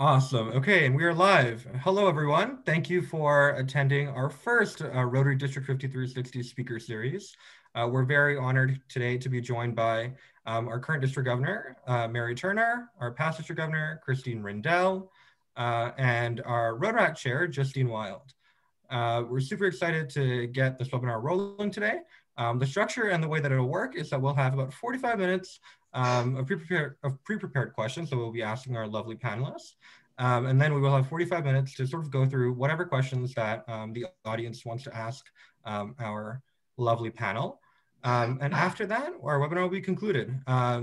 Awesome. Okay, and we are live. Hello, everyone. Thank you for attending our first Rotary District 5360 speaker series. We're very honored today to be joined by our current district governor, Mary Turner, our past district governor, Christine Rendell, and our Rotaract chair, Justine Wild. We're super excited to get this webinar rolling today. The structure and the way that it'll work is that we'll have about 45 minutes of pre-prepared questions that we'll be asking our lovely panelists. And then we will have 45 minutes to sort of go through whatever questions that the audience wants to ask our lovely panel. And after that, our webinar will be concluded.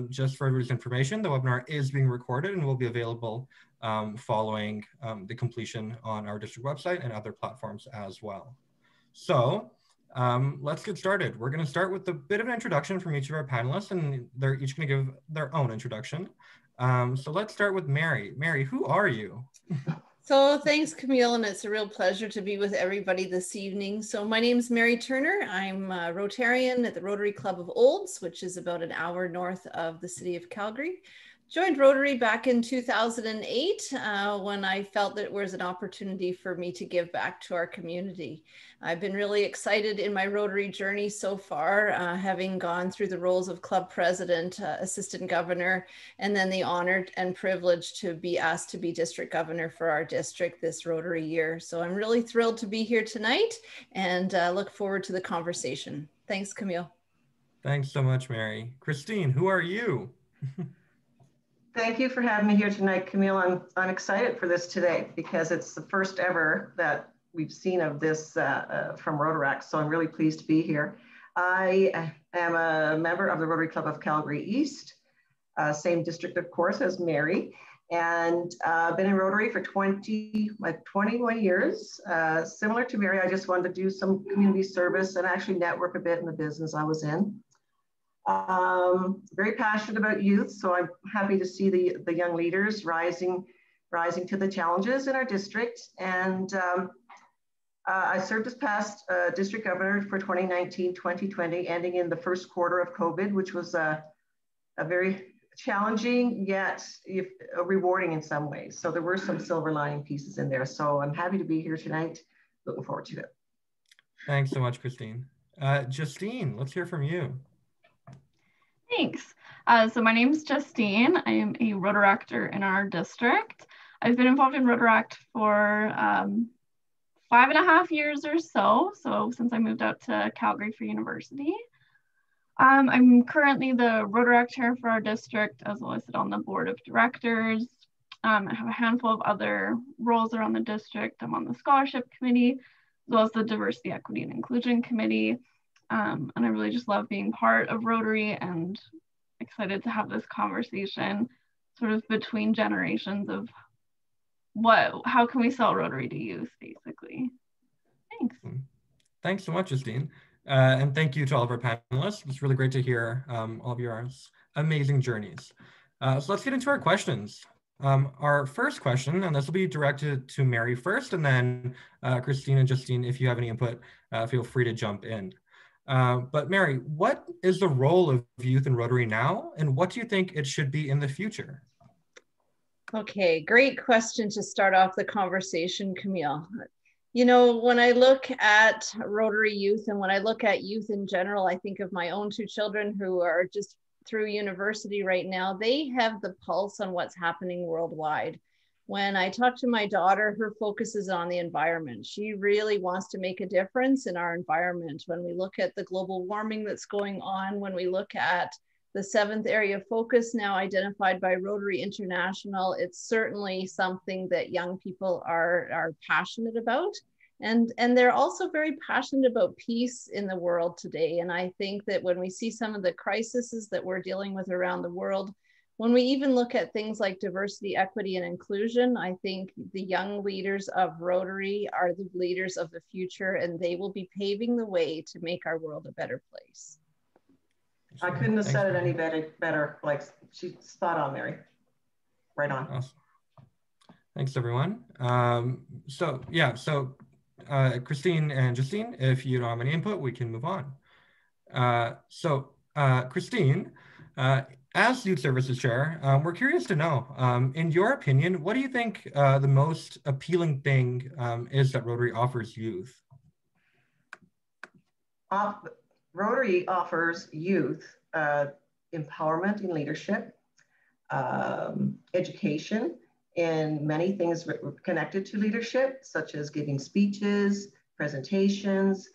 Just for everybody's information, the webinar is being recorded and will be available following the completion on our district website and other platforms as well. So let's get started. We're going to start with a bit of an introduction from each of our panelists, and they're each going to give their own introduction. So let's start with Mary. Mary, who are you? So thanks, Kamil, and it's a real pleasure to be with everybody this evening. So my name is Mary Turner. I'm a Rotarian at the Rotary Club of Olds, which is about an hour north of the city of Calgary. Joined Rotary back in 2008 when I felt that there was an opportunity for me to give back to our community. I've been really excited in my Rotary journey so far, having gone through the roles of club president, assistant governor, and then the honor and privilege to be asked to be district governor for our district this Rotary year. So I'm really thrilled to be here tonight and look forward to the conversation. Thanks, Kamil. Thanks so much, Mary. Christine, who are you? Thank you for having me here tonight, Kamil. I'm excited for this today because it's the first ever that we've seen of this from Rotaract, so I'm really pleased to be here. I am a member of the Rotary Club of Calgary East, same district, of course, as Mary, and been in Rotary for 21 years. Similar to Mary, I just wanted to do some community service and actually network a bit in the business I was in. Very passionate about youth, so I'm happy to see the young leaders rising to the challenges in our district. And I served as past district governor for 2019-2020, ending in the first quarter of COVID, which was a very challenging yet rewarding in some ways. So there were some silver lining pieces in there. So I'm happy to be here tonight. Looking forward to it. Thanks so much, Christine. Justine, let's hear from you. Thanks. So my name is Justine. I am a Rotaractor in our district. I've been involved in Rotaract for 5.5 years or so since I moved out to Calgary for university. I'm currently the Rotaract chair for our district, as well as sit on the board of directors. I have a handful of other roles around the district. I'm on the scholarship committee, as well as the diversity, equity, and inclusion committee. And I really just love being part of Rotary and excited to have this conversation sort of between generations of how can we sell Rotary to youth, basically. Thanks. Thanks so much, Justine. And thank you to all of our panelists. It's really great to hear all of your amazing journeys. So let's get into our questions. Our first question, and this will be directed to Mary first, and then Christine and Justine, if you have any input, feel free to jump in. But Mary, what is the role of youth in Rotary now, and what do you think it should be in the future? Okay, great question to start off the conversation, Kamil. You know, when I look at Rotary youth and when I look at youth in general, I think of my own 2 children who are just through university right now. They have the pulse on what's happening worldwide. When I talk to my daughter, her focus is on the environment. She really wants to make a difference in our environment. When we look at the global warming that's going on, when we look at the 7th area of focus now identified by Rotary International, it's certainly something that young people are passionate about. And they're also very passionate about peace in the world today. And I think that when we see some of the crises that we're dealing with around the world, when we even look at things like diversity, equity, and inclusion, I think the young leaders of Rotary are the leaders of the future, and they will be paving the way to make our world a better place. I couldn't have said it any better. Like, she's spot on, Mary. Right on. Awesome. Thanks, everyone. Christine and Justine, if you don't have any input, we can move on. Christine, as Youth Services Chair, we're curious to know, in your opinion, what do you think the most appealing thing is that Rotary offers youth? Rotary offers youth empowerment in leadership, education, and many things connected to leadership, such as giving speeches, presentations.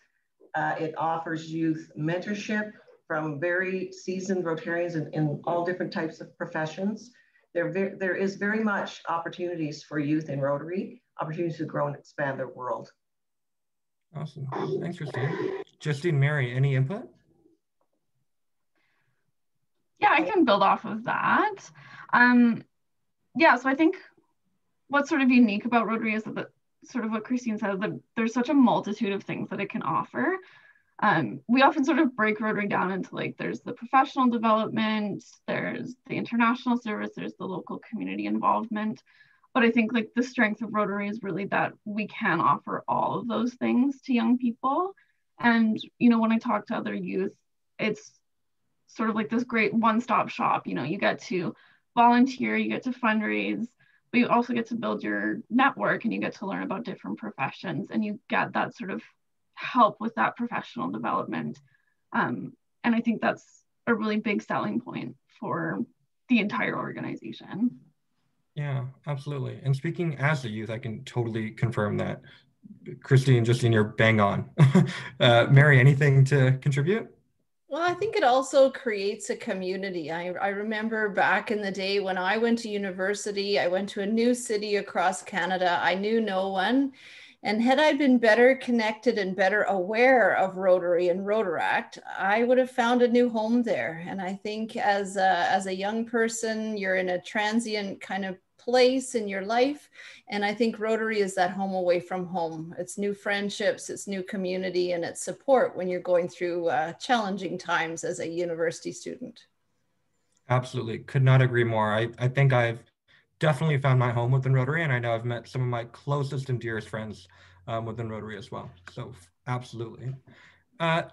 It offers youth mentorship from very seasoned Rotarians in all different types of professions. There is very much opportunities for youth in Rotary, opportunities to grow and expand their world. Awesome. Thanks, Justine. Justine, Mary, any input? Yeah, I can build off of that. Yeah, so I think what's sort of unique about Rotary is that sort of what Christine said, that there's such a multitude of things that it can offer. We often sort of break Rotary down into like, there's the professional development, there's the international service, there's the local community involvement. But I think like the strength of Rotary is really that we can offer all of those things to young people. And, you know, when I talk to other youth, it's sort of like this great one-stop shop. You know, you get to volunteer, you get to fundraise, but you also get to build your network and you get to learn about different professions and you get that sort of help with that professional development. And I think that's a really big selling point for the entire organization. Yeah, absolutely. And speaking as a youth, I can totally confirm that. Christine, Justine, you're bang on. Mary, anything to contribute? Well, I think it also creates a community. I remember back in the day when I went to university, I went to a new city across Canada. I knew no one. And had I been better connected and better aware of Rotary and Rotaract, I would have found a new home there. And I think as a young person, you're in a transient kind of place in your life. And I think Rotary is that home away from home. It's new friendships, it's new community, and it's support when you're going through challenging times as a university student. Absolutely. Could not agree more. I think I've definitely found my home within Rotary, and I know I've met some of my closest and dearest friends within Rotary as well. So absolutely.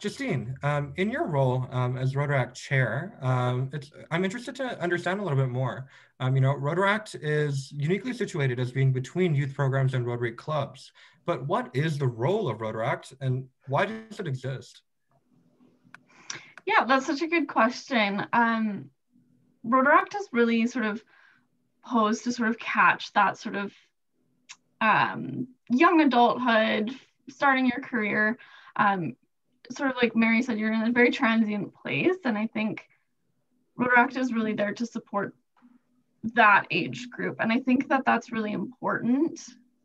Justine, in your role as Rotaract chair, I'm interested to understand a little bit more. You know, Rotaract is uniquely situated as being between youth programs and Rotary clubs, but what is the role of Rotaract and why does it exist? Yeah, that's such a good question. Rotaract is really sort of posed to sort of catch that sort of young adulthood, starting your career. Sort of like Mary said, you're in a very transient place. And I think Rotaract is really there to support that age group. And I think that that's really important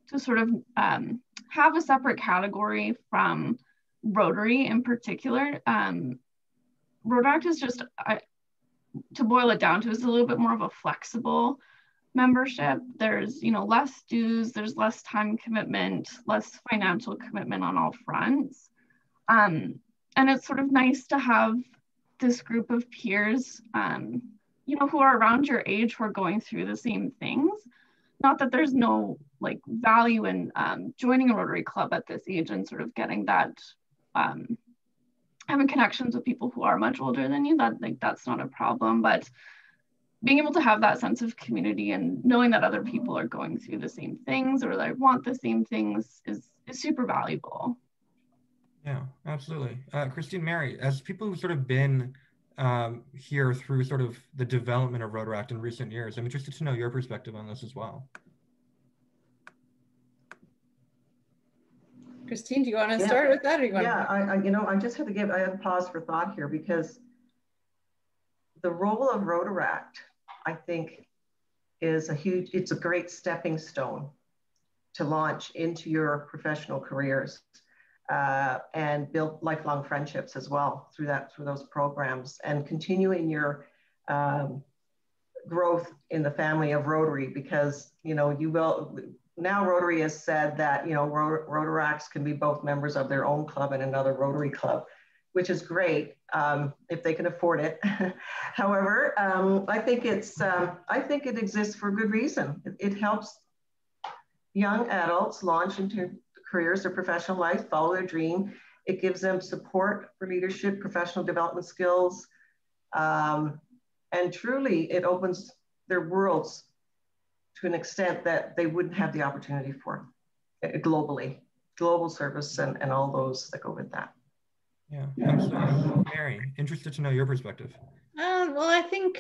to sort of have a separate category from Rotary in particular. Rotaract is just, to boil it down to, is a little bit more of a flexible membership. There's, you know, less dues, there's less time commitment, less financial commitment on all fronts. And it's sort of nice to have this group of peers, you know, who are around your age, who are going through the same things. Not that there's no like value in joining a Rotary club at this age and sort of getting that, having connections with people who are much older than you, that like that's not a problem, but being able to have that sense of community and knowing that other people are going through the same things or that want the same things is super valuable. Yeah, absolutely. Christine, Mary, as people who've sort of been here through sort of the development of Rotaract in recent years, I'm interested to know your perspective on this as well. Christine, do you want to start with that? Or you want you know, I just had to I had to pause for thought here because the role of Rotaract, I think, is it's a great stepping stone to launch into your professional careers and build lifelong friendships as well through those programs and continuing your growth in the family of Rotary, because, you know, now Rotary has said that, you know, Rotaracts can be both members of their own club and another Rotary club, which is great if they can afford it. However, I think it exists for good reason. It helps young adults launch into careers or professional life, follow their dream. It gives them support for leadership, professional development skills, and And truly, it opens their worlds to an extent that they wouldn't have the opportunity for globally, global service and all those that go with that. Yeah, absolutely. Mary, interested to know your perspective. Well, I think,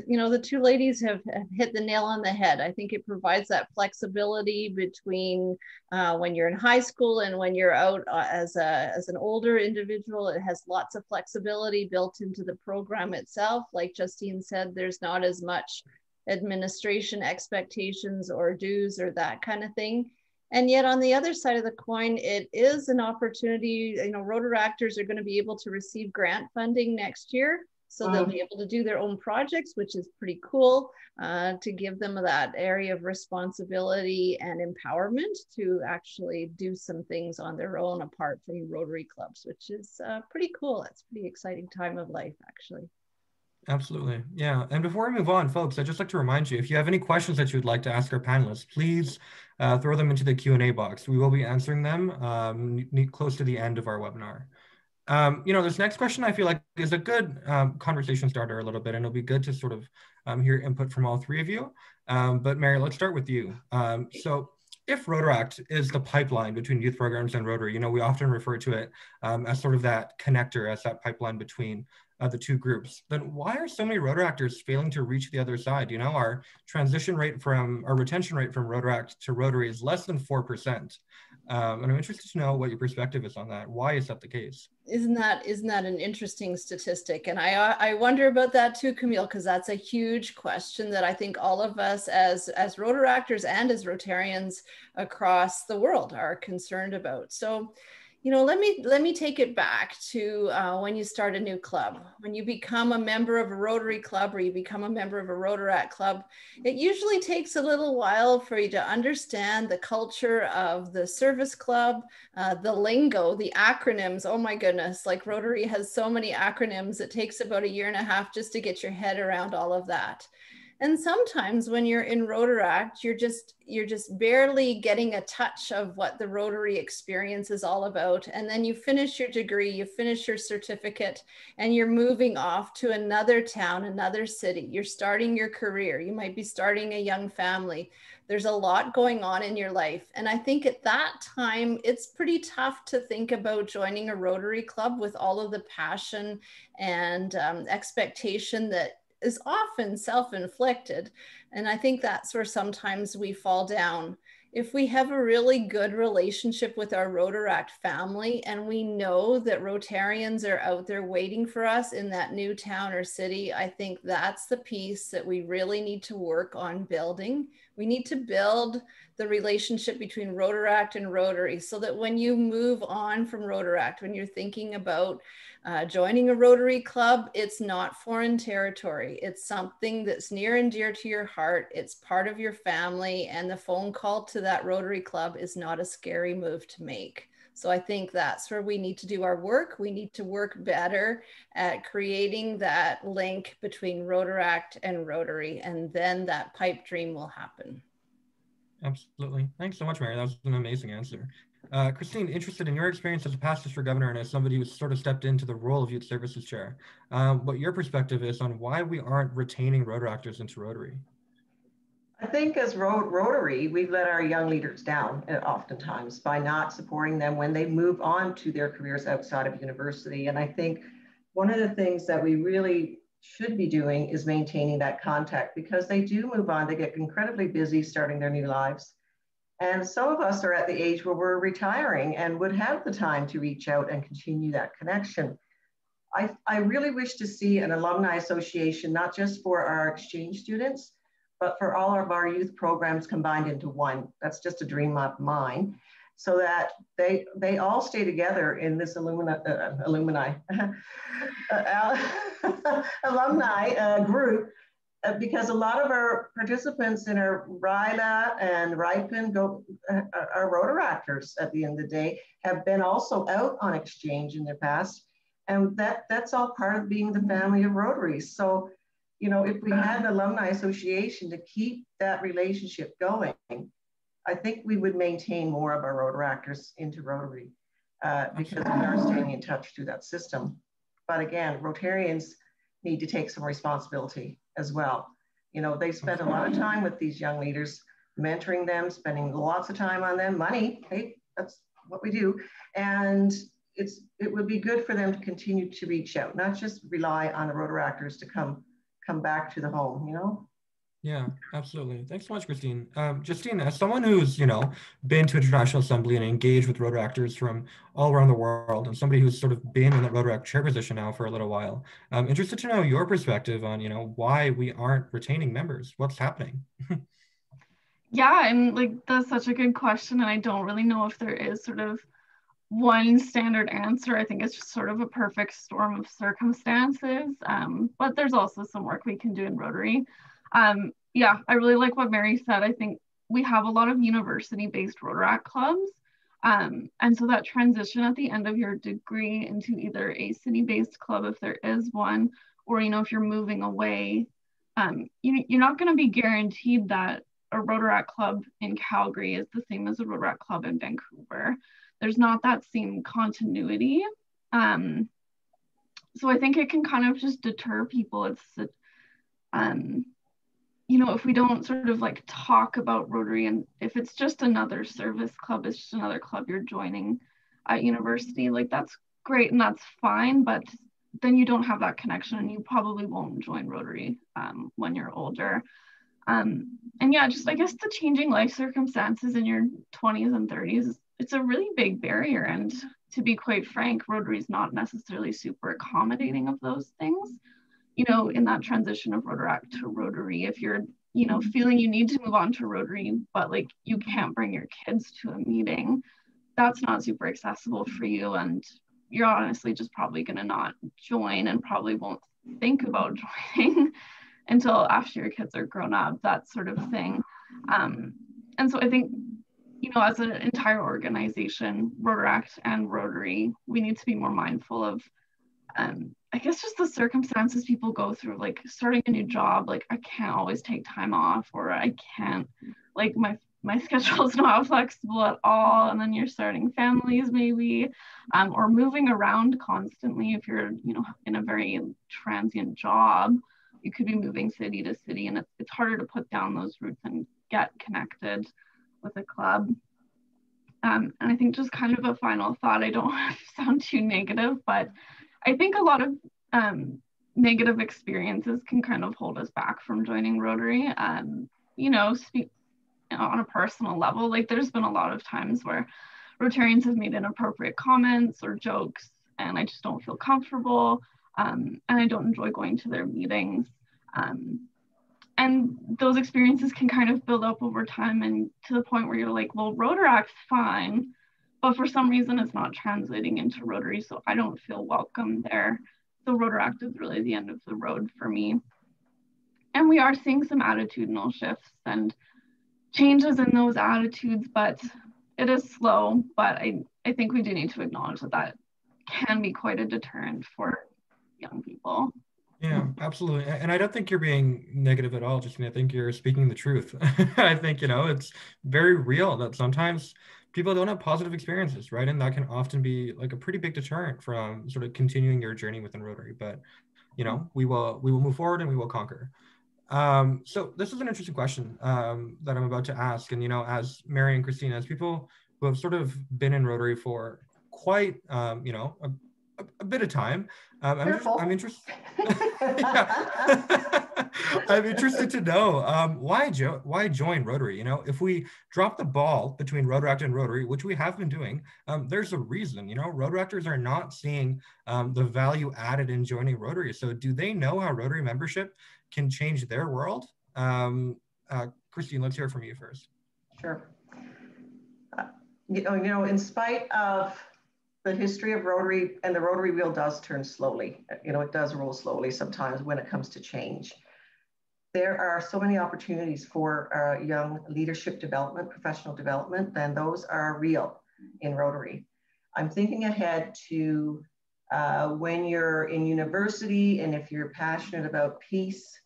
you know, the two ladies have hit the nail on the head. I think it provides that flexibility between when you're in high school and when you're out as an older individual. It has lots of flexibility built into the program itself. Like Justine said, there's not as much administration expectations or dues or that kind of thing. And yet on the other side of the coin, it is an opportunity. You know, Rotaractors are going to be able to receive grant funding next year. So they'll be able to do their own projects, which is pretty cool, to give them that area of responsibility and empowerment to actually do some things on their own apart from Rotary clubs, which is pretty cool. It's a pretty exciting time of life, actually. Absolutely. Yeah. And before we move on, folks, I'd just like to remind you, if you have any questions that you'd like to ask our panelists, please throw them into the Q&A box. We will be answering them close to the end of our webinar. You know, this next question I feel like is a good conversation starter a little bit, and it'll be good to sort of hear input from all three of you. But Mary, let's start with you. So if Rotaract is the pipeline between youth programs and Rotary, you know, we often refer to it as sort of that connector, as that pipeline between the two groups, then why are so many Rotaractors failing to reach the other side? You know, our retention rate from Rotaract to Rotary is less than 4%. And I'm interested to know what your perspective is on that. Why is that the case? Isn't that an interesting statistic? And I wonder about that too, Kamil, because that's a huge question that I think all of us as Rotaractors and as Rotarians across the world are concerned about. So, you know, let me take it back to when you start a new club. When you become a member of a Rotary club or you become a member of a Rotaract club, it usually takes a little while for you to understand the culture of the service club, the lingo, the acronyms. Oh my goodness, like Rotary has so many acronyms. It takes about 1.5 years just to get your head around all of that. And sometimes when you're in Rotaract, you're just barely getting a touch of what the Rotary experience is all about. And then you finish your degree, you finish your certificate, and you're moving off to another town, another city. You're starting your career. You might be starting a young family. There's a lot going on in your life. And I think at that time, it's pretty tough to think about joining a Rotary club with all of the passion and expectation that is often self-inflicted. And I think that's where sometimes we fall down. If we have a really good relationship with our Rotaract family and we know that Rotarians are out there waiting for us in that new town or city, I think that's the piece that we really need to work on building. We need to build the relationship between Rotaract and Rotary so that when you move on from Rotaract, when you're thinking about joining a Rotary club, it's not foreign territory. It's something that's near and dear to your heart. It's part of your family, and the phone call to that Rotary club is not a scary move to make. So I think that's where we need to do our work. We need to work better at creating that link between Rotaract and Rotary, and then that pipe dream will happen. Absolutely. Thanks so much, Mary. That was an amazing answer. Christine, interested in your experience as a past district governor and as somebody who's sort of stepped into the role of youth services chair, what your perspective is on why we aren't retaining Rotaractors into Rotary. I think as Rotary, we've let our young leaders down oftentimes by not supporting them when they move on to their careers outside of university. And I think one of the things that we really should be doing is maintaining that contact, because they do move on, they get incredibly busy starting their new lives. And some of us are at the age where we're retiring and would have the time to reach out and continue that connection. I really wish to see an alumni association, not just for our exchange students, but for all of our youth programs combined into one. That's just a dream of mine, so that they all stay together in this alumni group, because a lot of our participants in our RILA and RIPEN are Rotaractors at the end of the day, have been also out on exchange in the past. And that's all part of being the family of Rotary. So, you know, if we had an alumni association to keep that relationship going, I think we would maintain more of our Rotaractors into Rotary because we are staying in touch through that system. But again, Rotarians need to take some responsibility as well. You know, they spend a lot of time with these young leaders, mentoring them, spending lots of time on them, money, hey, that's what we do. And it would be good for them to continue to reach out, not just rely on the Rotaractors to come back to the home, you know? Yeah, absolutely. Thanks so much, Christine. Justine, as someone who's, you know, been to International Assembly and engaged with Rotaractors from all around the world, and somebody who's sort of been in the Rotaract chair position now for a little while, I'm interested to know your perspective on, you know, why we aren't retaining members. What's happening? Yeah, and like that's such a good question, and I don't really know if there is sort of one standard answer. I think it's just sort of a perfect storm of circumstances, but there's also some work we can do in Rotary. Yeah, I really like what Mary said. I think we have a lot of university-based Rotaract clubs, and so that transition at the end of your degree into either a city-based club, if there is one, or, you know, if you're moving away, you're not going to be guaranteed that a Rotaract club in Calgary is the same as a Rotaract club in Vancouver. There's not that same continuity. So I think it can kind of just deter people. It's, you know, if we don't sort of like talk about Rotary, and if it's just another service club, it's just another club you're joining at university, like that's great and that's fine, but then you don't have that connection and you probably won't join Rotary when you're older. And yeah, just I guess the changing life circumstances in your 20s and 30s, it's a really big barrier. And to be quite frank, Rotary is not necessarily super accommodating of those things. You know, in that transition of Rotaract to Rotary, if you're, you know, feeling you need to move on to Rotary, but like you can't bring your kids to a meeting, that's not super accessible for you. And you're honestly just probably going to not join and probably won't think about joining until after your kids are grown up, that sort of thing. And so I think, you know, as an entire organization, Rotaract and Rotary, we need to be more mindful of, I guess, just the circumstances people go through, like starting a new job, like I can't always take time off, or I can't, like my schedule is not flexible at all. And then you're starting families maybe, or moving around constantly. If you're, you know, in a very transient job, you could be moving city to city, and it's harder to put down those roots and get connected with a club. And I think just kind of a final thought, I don't want to sound too negative, but I think a lot of negative experiences can kind of hold us back from joining Rotary. You know, on a personal level, like there's been a lot of times where Rotarians have made inappropriate comments or jokes, and I just don't feel comfortable. And I don't enjoy going to their meetings. And those experiences can kind of build up over time, and to the point where you're like, well, Rotaract's fine, but for some reason it's not translating into Rotary, so I don't feel welcome there. So Rotaract is really the end of the road for me. And we are seeing some attitudinal shifts and changes in those attitudes, but it is slow. But I think we do need to acknowledge that that can be quite a deterrent for young people. Yeah, absolutely. And I don't think you're being negative at all, Justine. I think you're speaking the truth. I think, you know, it's very real that sometimes people don't have positive experiences, right? And that can often be like a pretty big deterrent from sort of continuing your journey within Rotary. But, you know, we will move forward and we will conquer. So this is an interesting question that I'm about to ask. And, you know, as Mary and Christine, as people who have sort of been in Rotary for quite, you know, a bit of time, I'm interested. I'm interested to know why join Rotary. You know, if we drop the ball between Rotaract and Rotary, which we have been doing, there's a reason. You know, Rotaractors are not seeing the value added in joining Rotary. So do they know how Rotary membership can change their world? Christine, let's hear from you first. Sure. You know, in spite of the history of Rotary, and the Rotary wheel does turn slowly. You know, it does roll slowly sometimes when it comes to change. There are so many opportunities for young leadership development, professional development, and those are real in Rotary. I'm thinking ahead to when you're in university, and if you're passionate about peace,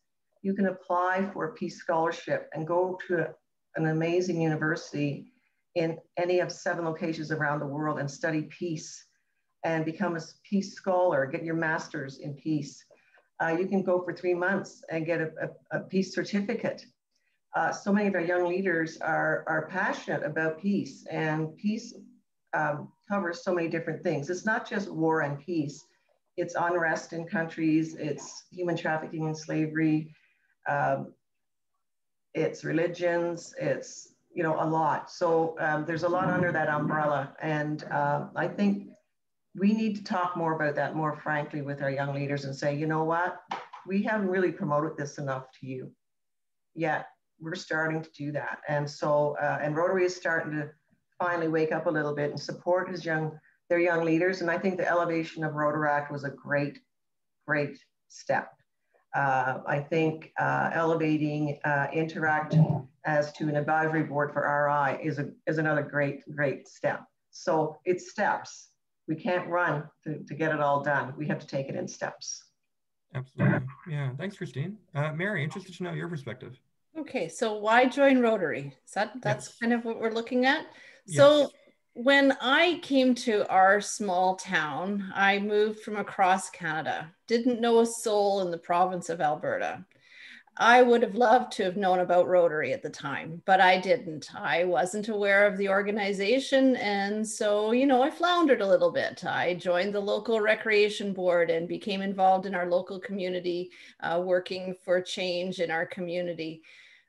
you can apply for a peace scholarship and go to an amazing university in any of 7 locations around the world and study peace and become a peace scholar, get your master's in peace. You can go for 3 months and get a peace certificate. So many of our young leaders are passionate about peace, and peace covers so many different things. It's not just war and peace. It's unrest in countries, it's human trafficking and slavery, it's religions, it's, you know, a lot. So there's a lot under that umbrella. And I think we need to talk more about that more frankly with our young leaders and say, you know what, we haven't really promoted this enough to you yet. We're starting to do that. And so, and Rotary is starting to finally wake up a little bit and support their young leaders. And I think the elevation of Rotaract was a great, great step. I think elevating Interact as to an advisory board for RI is another great, great step. So it's steps. We can't run to get it all done. We have to take it in steps. Absolutely. Yeah. Thanks, Justine. Mary, interested to know your perspective. Okay, so why join Rotary? That's Yes. kind of what we're looking at. Yes. So when I came to our small town, I moved from across Canada, didn't know a soul in the province of Alberta. I would have loved to have known about Rotary at the time, but I didn't. I wasn't aware of the organization. And so, you know, I floundered a little bit. I joined the local recreation board and became involved in our local community, working for change in our community.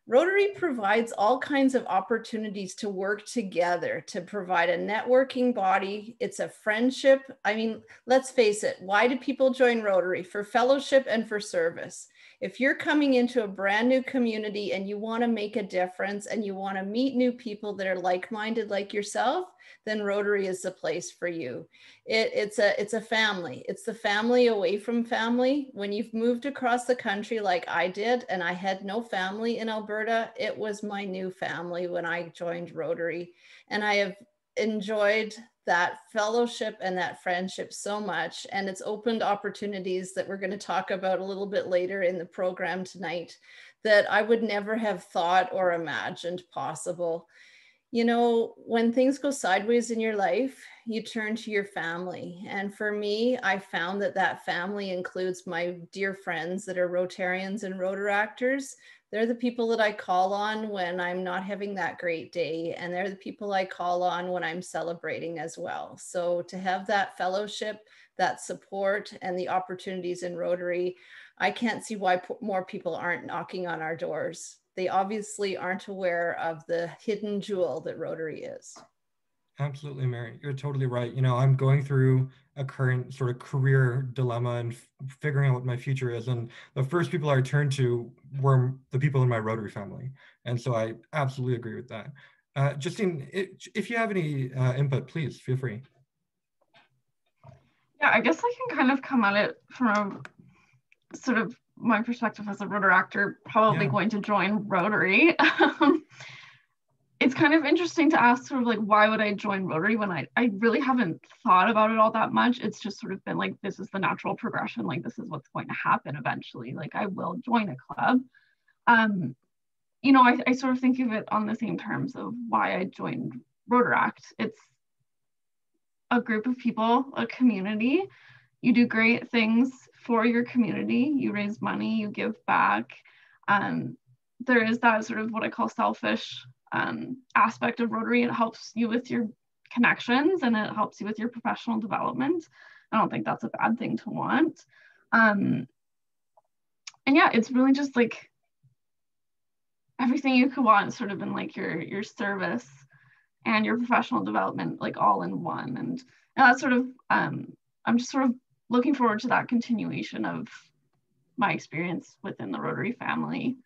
Rotary provides all kinds of opportunities to work together, to provide a networking body. It's a friendship. I mean, let's face it, why do people join Rotary? For fellowship and for service. If you're coming into a brand new community and you want to make a difference and you want to meet new people that are like-minded like yourself, then Rotary is the place for you. It's a family. It's the family away from family. When you've moved across the country like I did, and I had no family in Alberta, it was my new family when I joined Rotary. And I have enjoyed that fellowship and that friendship so much. And it's opened opportunities that we're going to talk about a little bit later in the program tonight that I would never have thought or imagined possible. You know, when things go sideways in your life, you turn to your family. And for me, I found that that family includes my dear friends that are Rotarians and Rotaractors. They're the people that I call on when I'm not having that great day. And they're the people I call on when I'm celebrating as well. So to have that fellowship, that support, and the opportunities in Rotary, I can't see why more people aren't knocking on our doors. They obviously aren't aware of the hidden jewel that Rotary is. Absolutely, Mary. You're totally right. You know, I'm going through a current sort of career dilemma and figuring out what my future is. And the first people I turned to were the people in my Rotary family. And so I absolutely agree with that. Justine, if you have any input, please feel free. Yeah, I guess I can kind of come at it from a sort of my perspective as a Rotaractor, probably going to join Rotary. It's kind of interesting to ask sort of like, why would I join Rotary when I really haven't thought about it all that much. It's just sort of been like, this is the natural progression. Like, this is what's going to happen eventually. Like, I will join a club. You know, I sort of think of it on the same terms of why I joined Rotaract. It's a group of people, a community. You do great things for your community. You raise money, you give back. There is that sort of what I call selfish aspect of Rotary. It helps you with your connections and it helps you with your professional development. I don't think that's a bad thing to want. And yeah, it's really just like everything you could want sort of in like your service and your professional development, like all in one. And that's sort of, I'm just sort of looking forward to that continuation of my experience within the Rotary family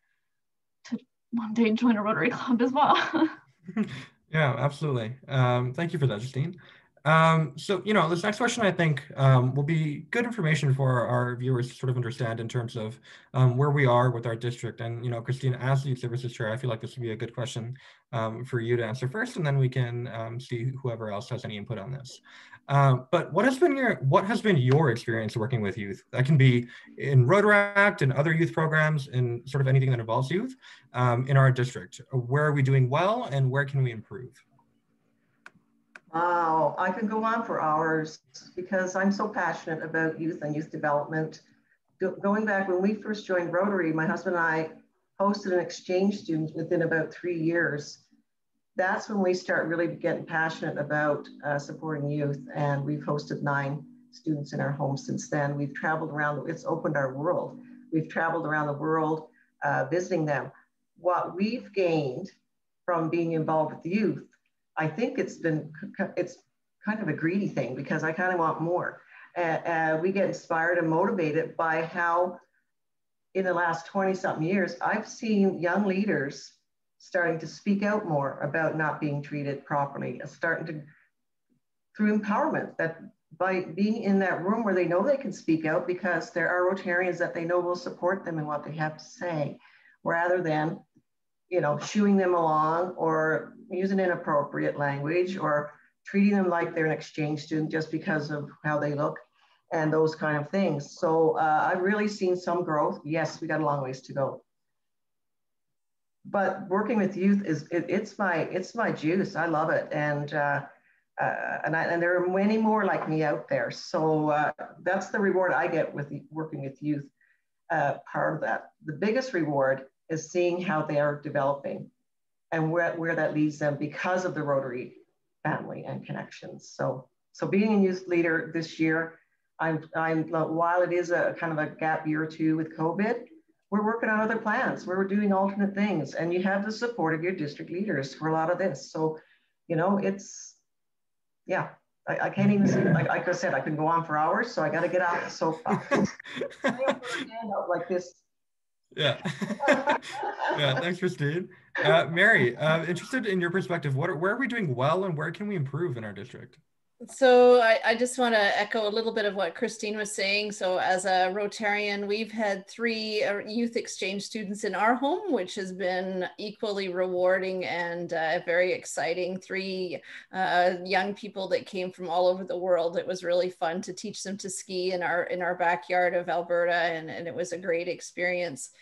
to one day join a Rotary club as well. Yeah, absolutely. Thank you for that, Justine. So, you know, this next question, I think, will be good information for our viewers to sort of understand in terms of where we are with our district. And, you know, Christine, as the services chair, I feel like this would be a good question for you to answer first, and then we can see whoever else has any input on this. But what has been your experience working with youth? That can be in Rotaract and other youth programs and sort of anything that involves youth in our district. Where are we doing well and where can we improve? Wow, I could go on for hours because I'm so passionate about youth and youth development. going back when we first joined Rotary, my husband and I hosted an exchange student within about 3 years. That's when we start really getting passionate about supporting youth. And we've hosted 9 students in our home since then. We've traveled around, it's opened our world. We've traveled around the world visiting them. What we've gained from being involved with youth, I think it's kind of a greedy thing because I kind of want more. We get inspired and motivated by how in the last 20 something years, I've seen young leaders starting to speak out more about not being treated properly, starting to, through empowerment, that by being in that room where they know they can speak out because there are Rotarians that they know will support them in what they have to say, rather than, you know, shooing them along or using inappropriate language or treating them like they're an exchange student just because of how they look and those kind of things. So I've really seen some growth. Yes, we got a long ways to go. But working with youth it's my juice. I love it, and there are many more like me out there. So that's the reward I get with working with youth. Part of that, the biggest reward is seeing how they are developing, and where that leads them because of the Rotary family and connections. So being a youth leader this year, I'm while it is a kind of a gap year or two with COVID, we're working on other plans. We're doing alternate things, and you have the support of your district leaders for a lot of this. So, you know, it's, yeah, I can't even see, like I said, I can go on for hours, so I got to get off the soapbox. I put a hand out like this. Yeah. Yeah, thanks, Justine. Mary, interested in your perspective, where are we doing well and where can we improve in our district? So I just want to echo a little bit of what Christine was saying. So as a Rotarian, we've had 3 youth exchange students in our home, which has been equally rewarding and very exciting. 3 young people that came from all over the world. It was really fun to teach them to ski in our backyard of Alberta, and it was a great experience.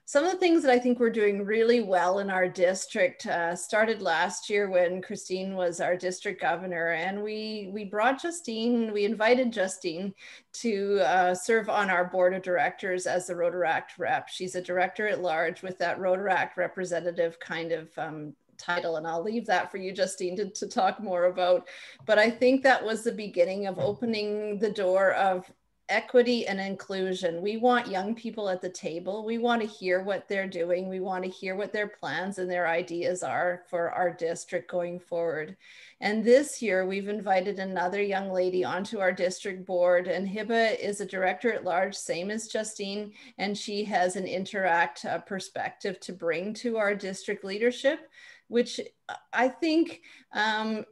Some of the things that I think we're doing really well in our district started last year when Christine was our district governor, and we brought Justine, we invited Justine to serve on our board of directors as the Rotaract rep. She's a director at large with that Rotaract representative kind of title, and I'll leave that for you, Justine, to talk more about. But I think that was the beginning of opening the door of equity and inclusion. We want young people at the table. We want to hear what they're doing. We want to hear what their plans and their ideas are for our district going forward. And this year, we've invited another young lady onto our district board, and Hiba is a director at large, same as Justine, and she has an interact perspective to bring to our district leadership, which I think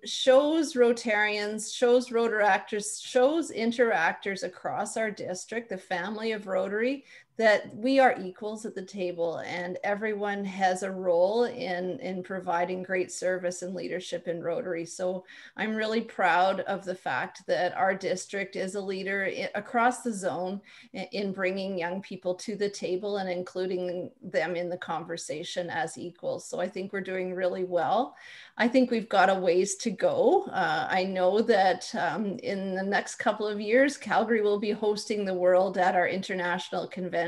shows Rotarians, shows Rotaractors, shows interactors across our district, the family of Rotary, that we are equals at the table and everyone has a role in providing great service and leadership in Rotary. So I'm really proud of the fact that our district is a leader across the zone in bringing young people to the table and including them in the conversation as equals. So I think we're doing really well. I think we've got a ways to go. I know that in the next couple of years, Calgary will be hosting the world at our international convention.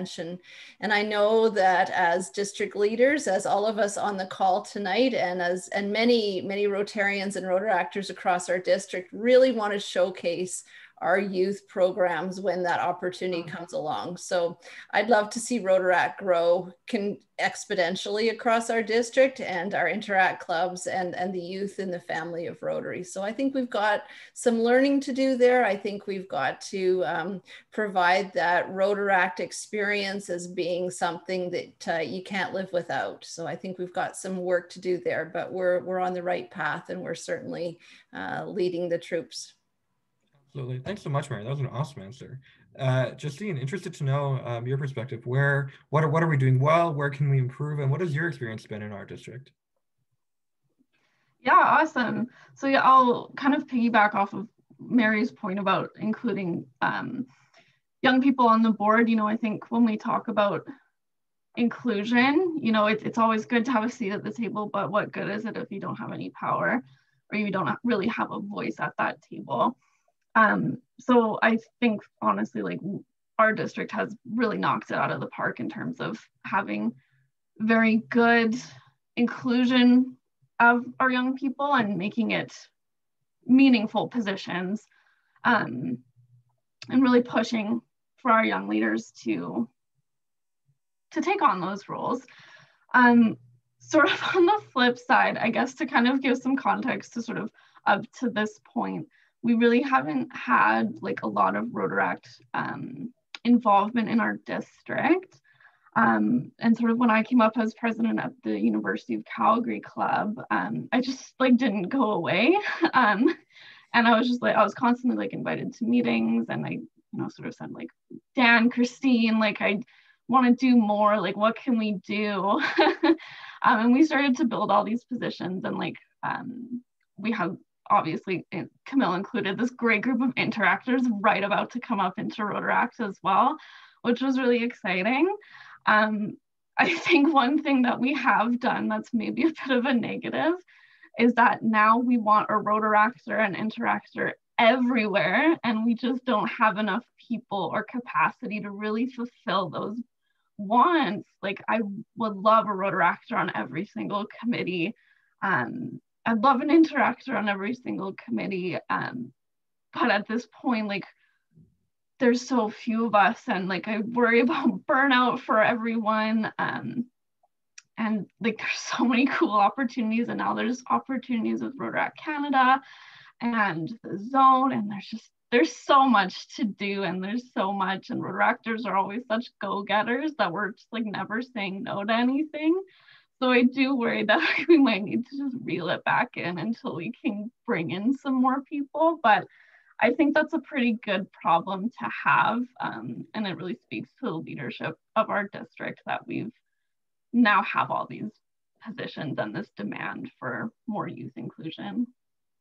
And I know that as district leaders, as all of us on the call tonight, and many Rotarians and Rotaractors across our district really want to showcase our youth programs when that opportunity comes along. So I'd love to see Rotaract grow exponentially across our district and our Interact clubs and the youth in the family of Rotary. So I think we've got some learning to do there. I think we've got to provide that Rotaract experience as being something that you can't live without. So I think we've got some work to do there, but we're on the right path and we're certainly leading the troops. Absolutely. Thanks so much, Mary. That was an awesome answer. Justine, interested to know your perspective. What are we doing well? Where can we improve? And what has your experience been in our district? Yeah, awesome. So yeah, I'll kind of piggyback off of Mary's point about including young people on the board. You know, I think when we talk about inclusion, you know, it's always good to have a seat at the table, but what good is it if you don't have any power or you don't really have a voice at that table? So I think honestly, like our district has really knocked it out of the park in terms of having very good inclusion of our young people and making it meaningful positions, and really pushing for our young leaders to take on those roles. Sort of on the flip side, I guess, to kind of give some context to sort of up to this point, we really haven't had like a lot of Rotaract involvement in our district. And sort of when I came up as president at the University of Calgary Club, I just like didn't go away. And I was just like, I was constantly like invited to meetings, and I, you know, sort of said like, Dan, Christine, like I want to do more, like what can we do? And we started to build all these positions, and like we have obviously, Kamil included, this great group of interactors right about to come up into Rotaract as well, which was really exciting. I think one thing that we have done that's maybe a bit of a negative is that now we want a Rotaractor and interactor everywhere, and we just don't have enough people or capacity to really fulfill those wants. Like I would love a Rotaractor on every single committee. I'd love an interactor on every single committee. But at this point, like there's so few of us, and like I worry about burnout for everyone. And like there's so many cool opportunities, and now there's opportunities with Rotaract Canada and the zone, and there's so much to do, and there's so much, and Rotaractors are always such go-getters that we're just like never saying no to anything. So I do worry that we might need to just reel it back in until we can bring in some more people. But I think that's a pretty good problem to have. And it really speaks to the leadership of our district that we've now have all these positions and this demand for more youth inclusion.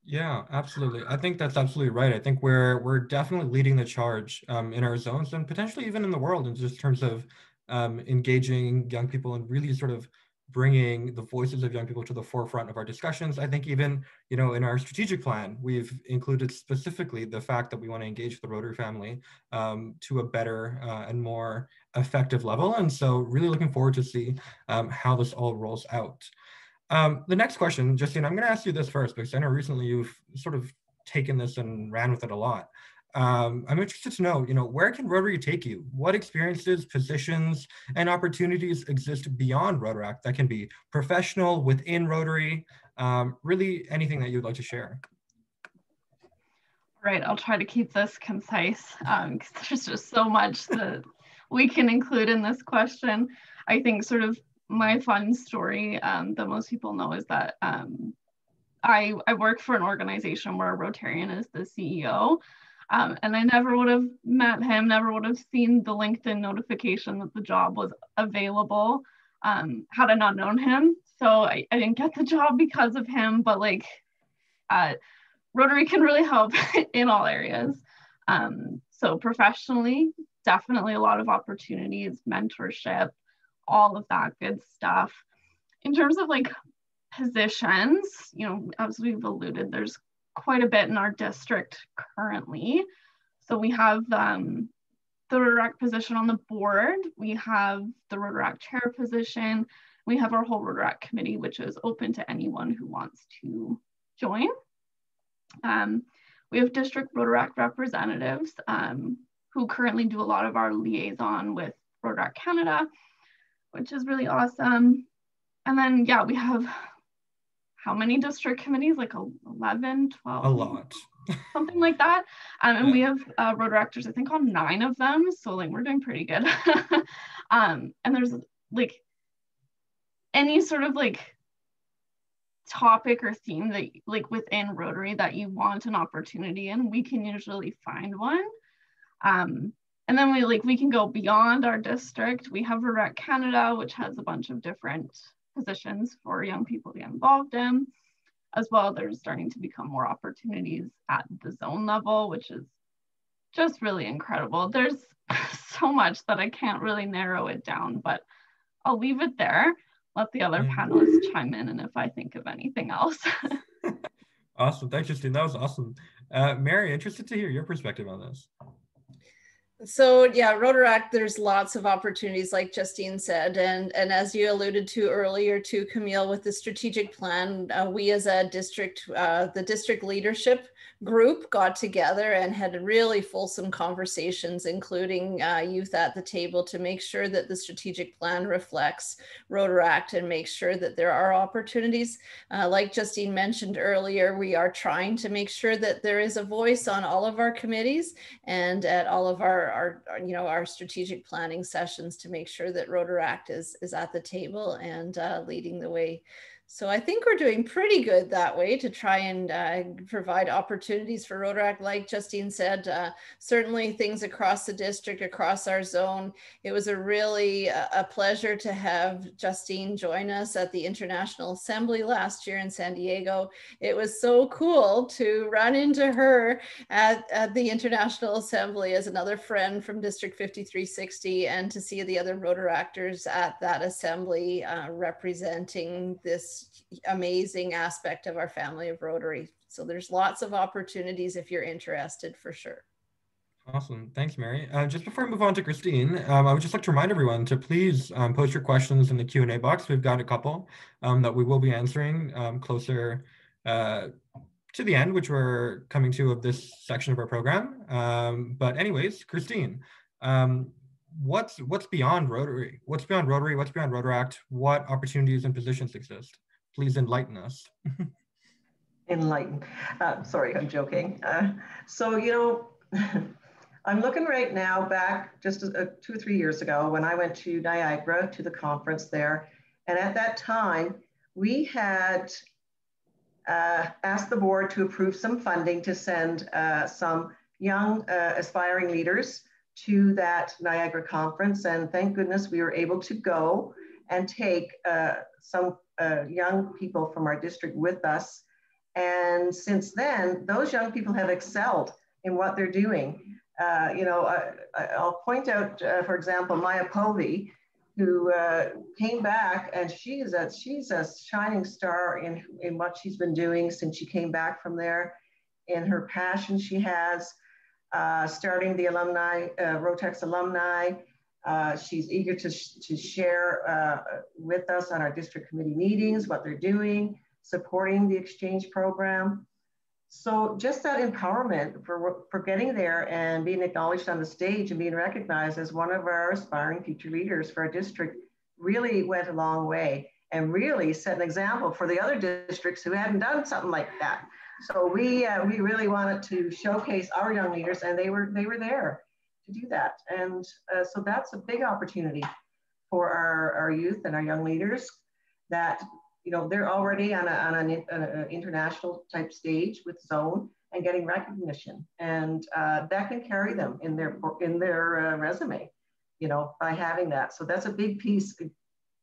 Yeah, absolutely. I think that's absolutely right. I think we're definitely leading the charge in our zones, and potentially even in the world, in just terms of engaging young people and really sort of bringing the voices of young people to the forefront of our discussions. I think even, you know, in our strategic plan, we've included specifically the fact that we want to engage the Rotary family to a better and more effective level. And so really looking forward to see how this all rolls out. The next question, Justine, I'm going to ask you this first, because I know recently you've sort of taken this and ran with it a lot. I'm interested to know, you know, where can Rotary take you? What experiences, positions, and opportunities exist beyond Rotaract that can be professional, within Rotary, really anything that you'd like to share? Right, I'll try to keep this concise because there's just so much that we can include in this question. I think sort of my fun story that most people know is that I work for an organization where a Rotarian is the CEO. And I never would have met him, never would have seen the LinkedIn notification that the job was available had I not known him. So I didn't get the job because of him, but like Rotary can really help in all areas. So professionally, definitely a lot of opportunities, mentorship, all of that good stuff. In terms of like positions, you know, as we've alluded, there's quite a bit in our district currently. So we have the Rotaract position on the board, we have the Rotaract chair position, we have our whole Rotaract committee, which is open to anyone who wants to join. We have district Rotaract representatives who currently do a lot of our liaison with Rotaract Canada, which is really awesome. And then, yeah, we have how many district committees? Like 11, 12? A lot. Something like that. And we have Rotaractors, I think, on 9 of them. So like we're doing pretty good. And there's like any sort of like topic or theme that like within Rotary that you want an opportunity in, we can usually find one. And then we can go beyond our district. We have Rotaract Canada, which has a bunch of different positions for young people to get involved in. As well, there's starting to become more opportunities at the zone level, which is just really incredible. There's so much that I can't really narrow it down, but I'll leave it there. Let the other panelists chime in, and if I think of anything else. Awesome, thanks, Justine. That was awesome. Mary, interested to hear your perspective on this. So yeah, Rotaract, there's lots of opportunities, like Justine said, and as you alluded to earlier too, Kamil, with the strategic plan, we as a district, the district leadership group got together and had really fulsome conversations, including youth at the table, to make sure that the strategic plan reflects Rotaract and make sure that there are opportunities. Like Justine mentioned earlier, we are trying to make sure that there is a voice on all of our committees and at all of our our strategic planning sessions, to make sure that Rotaract is at the table and leading the way. So I think we're doing pretty good that way to try and provide opportunities for Rotaract. Like Justine said, certainly things across the district, across our zone. It was a really a pleasure to have Justine join us at the International Assembly last year in San Diego. It was so cool to run into her at the International Assembly as another friend from District 5360, and to see the other Rotaractors at that assembly representing this amazing aspect of our family of Rotary. So there's lots of opportunities if you're interested, for sure. Awesome. Thanks, Mary. Just before I move on to Christine, I would just like to remind everyone to please post your questions in the Q&A box. We've got a couple that we will be answering closer to the end, which we're coming to of this section of our program. But anyways, Christine, what's beyond Rotary? What's beyond Rotary? What's beyond Rotaract? What opportunities and positions exist? Please enlighten us. Enlighten. Sorry, I'm joking. So, you know, I'm looking right now back just 2 or 3 years ago when I went to Niagara to the conference there. And at that time, we had asked the board to approve some funding to send some young aspiring leaders to that Niagara conference. And thank goodness we were able to go and take some young people from our district with us. And since then, those young people have excelled in what they're doing. You know, I'll point out, for example, Maya Povey, who came back, and she's a shining star in what she's been doing since she came back from there, in her passion she has, starting the alumni, Rotex alumni. She's eager to share with us on our district committee meetings what they're doing, supporting the exchange program. So just that empowerment for getting there and being acknowledged on the stage and being recognized as one of our aspiring future leaders for our district really went a long way, and really set an example for the other districts who hadn't done something like that. So we really wanted to showcase our young leaders, and they were there to do that. And so that's a big opportunity for our youth and our young leaders, that, you know, they're already on an international type stage with Zone and getting recognition, and that can carry them in their resume, you know, by having that. So that's a big piece.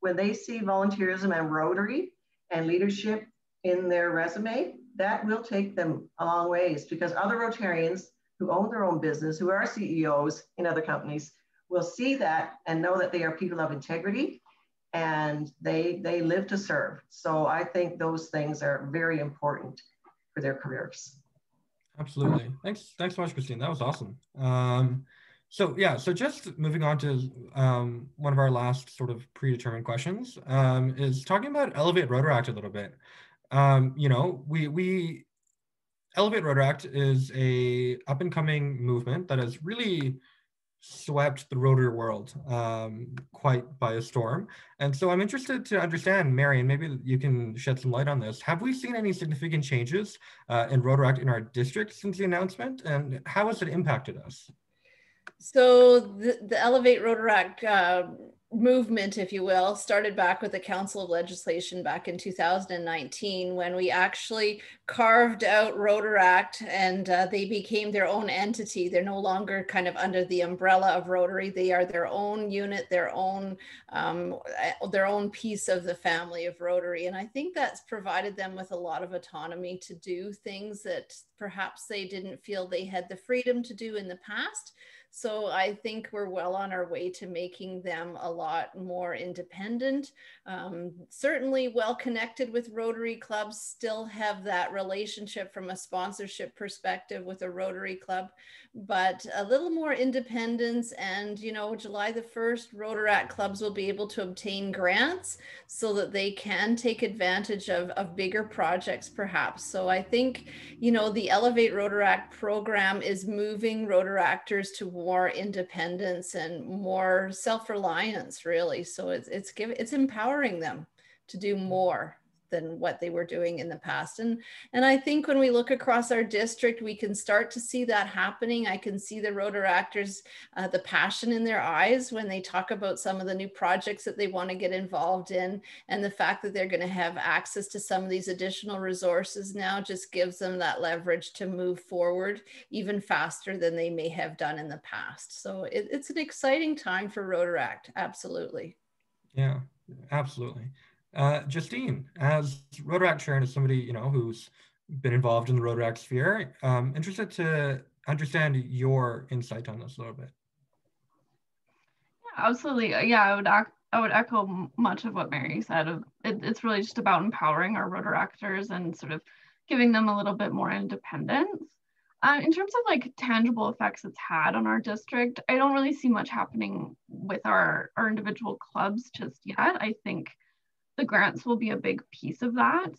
When they see volunteerism and Rotary and leadership in their resume, that will take them a long ways, because other Rotarians who own their own business, who are CEOs in other companies, will see that and know that they are people of integrity, and they live to serve. So I think those things are very important for their careers. Absolutely. Thanks so much, Christine. That was awesome. So yeah, so just moving on to one of our last sort of predetermined questions is talking about Elevate Rotaract a little bit. You know, we Elevate Rotaract is a up and coming movement that has really swept the Rotary world quite by a storm. And so I'm interested to understand, Mary, and maybe you can shed some light on this. Have we seen any significant changes in Rotaract in our district since the announcement, and how has it impacted us? So the Elevate Rotaract movement, if you will, started back with the Council of Legislation back in 2019, when we actually carved out Rotaract, and they became their own entity. They're no longer kind of under the umbrella of Rotary. They are their own unit, their own piece of the family of Rotary. And I think that's provided them with a lot of autonomy to do things that perhaps they didn't feel they had the freedom to do in the past. So I think we're well on our way to making them a lot more independent. Certainly well connected with Rotary clubs, still have that relationship from a sponsorship perspective with a Rotary club, but a little more independence. And, you know, July the 1st, Rotaract clubs will be able to obtain grants so that they can take advantage of bigger projects perhaps. So I think, you know, the Elevate Rotaract program is moving Rotaractors to more independence and more self-reliance, really. So it's empowering them to do more than what they were doing in the past. And I think when we look across our district, we can start to see that happening. I can see the Rotaractors, the passion in their eyes when they talk about some of the new projects that they want to get involved in, and the fact that they're going to have access to some of these additional resources now just gives them that leverage to move forward even faster than they may have done in the past. So it's an exciting time for Rotaract, absolutely. Yeah, absolutely. Justine, as Rotaract chair and as somebody, you know, who's been involved in the Rotaract sphere, interested to understand your insight on this a little bit. Yeah, absolutely. Yeah, I would echo much of what Mary said. It's really just about empowering our Rotaractors and sort of giving them a little bit more independence. In terms of like tangible effects it's had on our district, I don't really see much happening with our individual clubs just yet. I think the grants will be a big piece of that,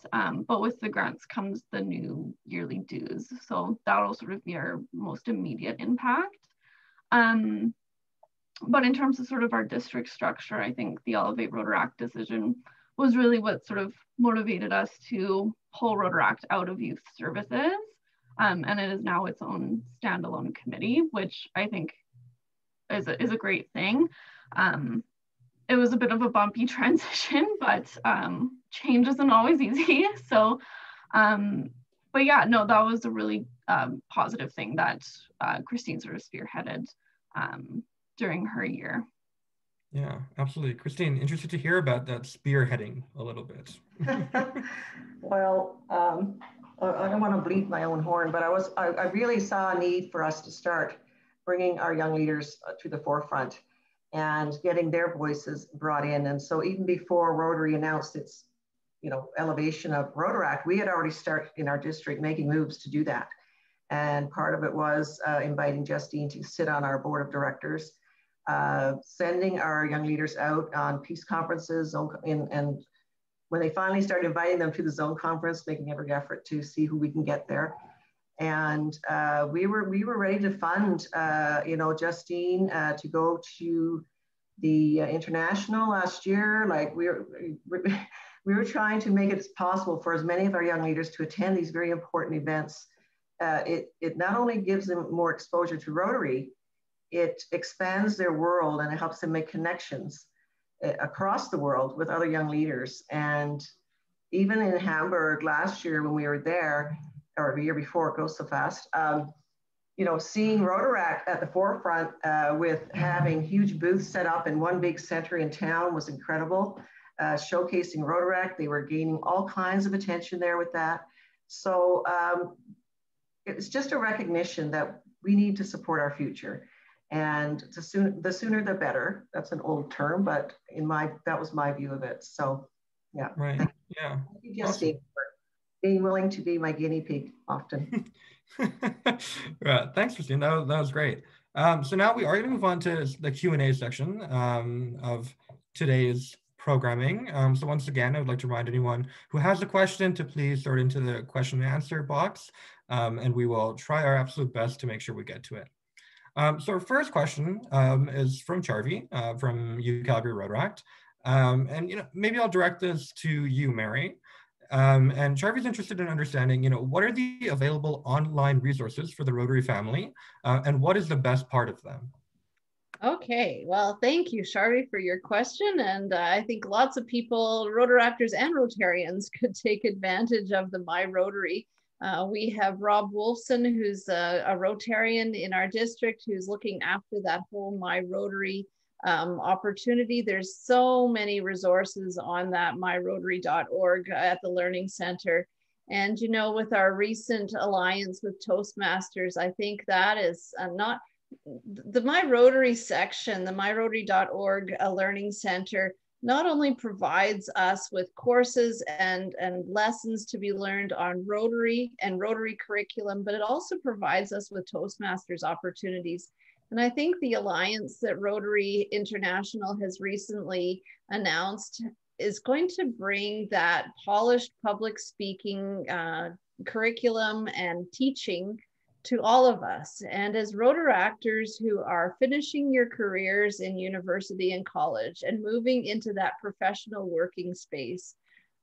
but with the grants comes the new yearly dues. So that'll sort of be our most immediate impact. But in terms of sort of our district structure, I think the Elevate Rotaract decision was really what sort of motivated us to pull Rotaract out of youth services. And it is now its own standalone committee, which I think is a great thing. It was a bit of a bumpy transition, but change isn't always easy. So, but yeah, no, that was a really positive thing that Christine sort of spearheaded during her year. Yeah, absolutely. Christine, interested to hear about that spearheading a little bit. Well, I don't want to bleat my own horn, but I really saw a need for us to start bringing our young leaders to the forefront and getting their voices brought in. And so even before Rotary announced its, you know, elevation of Rotaract, we had already started in our district making moves to do that. And part of it was inviting Justine to sit on our board of directors, sending our young leaders out on peace conferences, and when they finally started inviting them to the zone conference, making every effort to see who we can get there. And we were ready to fund, you know, Justine to go to the international last year. Like we were trying to make it possible for as many of our young leaders to attend these very important events. It not only gives them more exposure to Rotary, it expands their world and it helps them make connections across the world with other young leaders. And even in Hamburg last year when we were there, or the year before, it goes so fast, you know, seeing Rotaract at the forefront with having huge booths set up in one big center in town was incredible. Showcasing Rotaract, they were gaining all kinds of attention there with that. So it's just a recognition that we need to support our future. And the sooner the better. That's an old term, but that was my view of it. So yeah. Right. Yeah. Thank you, Justine, for being willing to be my guinea pig often. Right. Thanks, Christine. That was great. So now we are going to move on to the Q&A section of today's programming. So once again, I would like to remind anyone who has a question to please throw it into the question and answer box, and we will try our absolute best to make sure we get to it. So our first question is from Charvi from Calgary Rotaract. And you know, maybe I'll direct this to you, Mary. And Charvi's interested in understanding, you know, what are the available online resources for the Rotary family, and what is the best part of them? Okay, well, thank you, Charvi, for your question. And I think lots of people, Rotaractors and Rotarians, could take advantage of the My Rotary. We have Rob Wolfson, who's a Rotarian in our district, who's looking after that whole My Rotary opportunity. There's so many resources on that myrotary.org at the Learning Center. And, you know, with our recent alliance with Toastmasters, I think that is the My Rotary section, the myrotary.org learning center, not only provides us with courses and lessons to be learned on Rotary and Rotary curriculum, but it also provides us with Toastmasters opportunities. And I think the alliance that Rotary International has recently announced is going to bring that polished public speaking curriculum and teaching to all of us. And as Rotaractors who are finishing your careers in university and college and moving into that professional working space,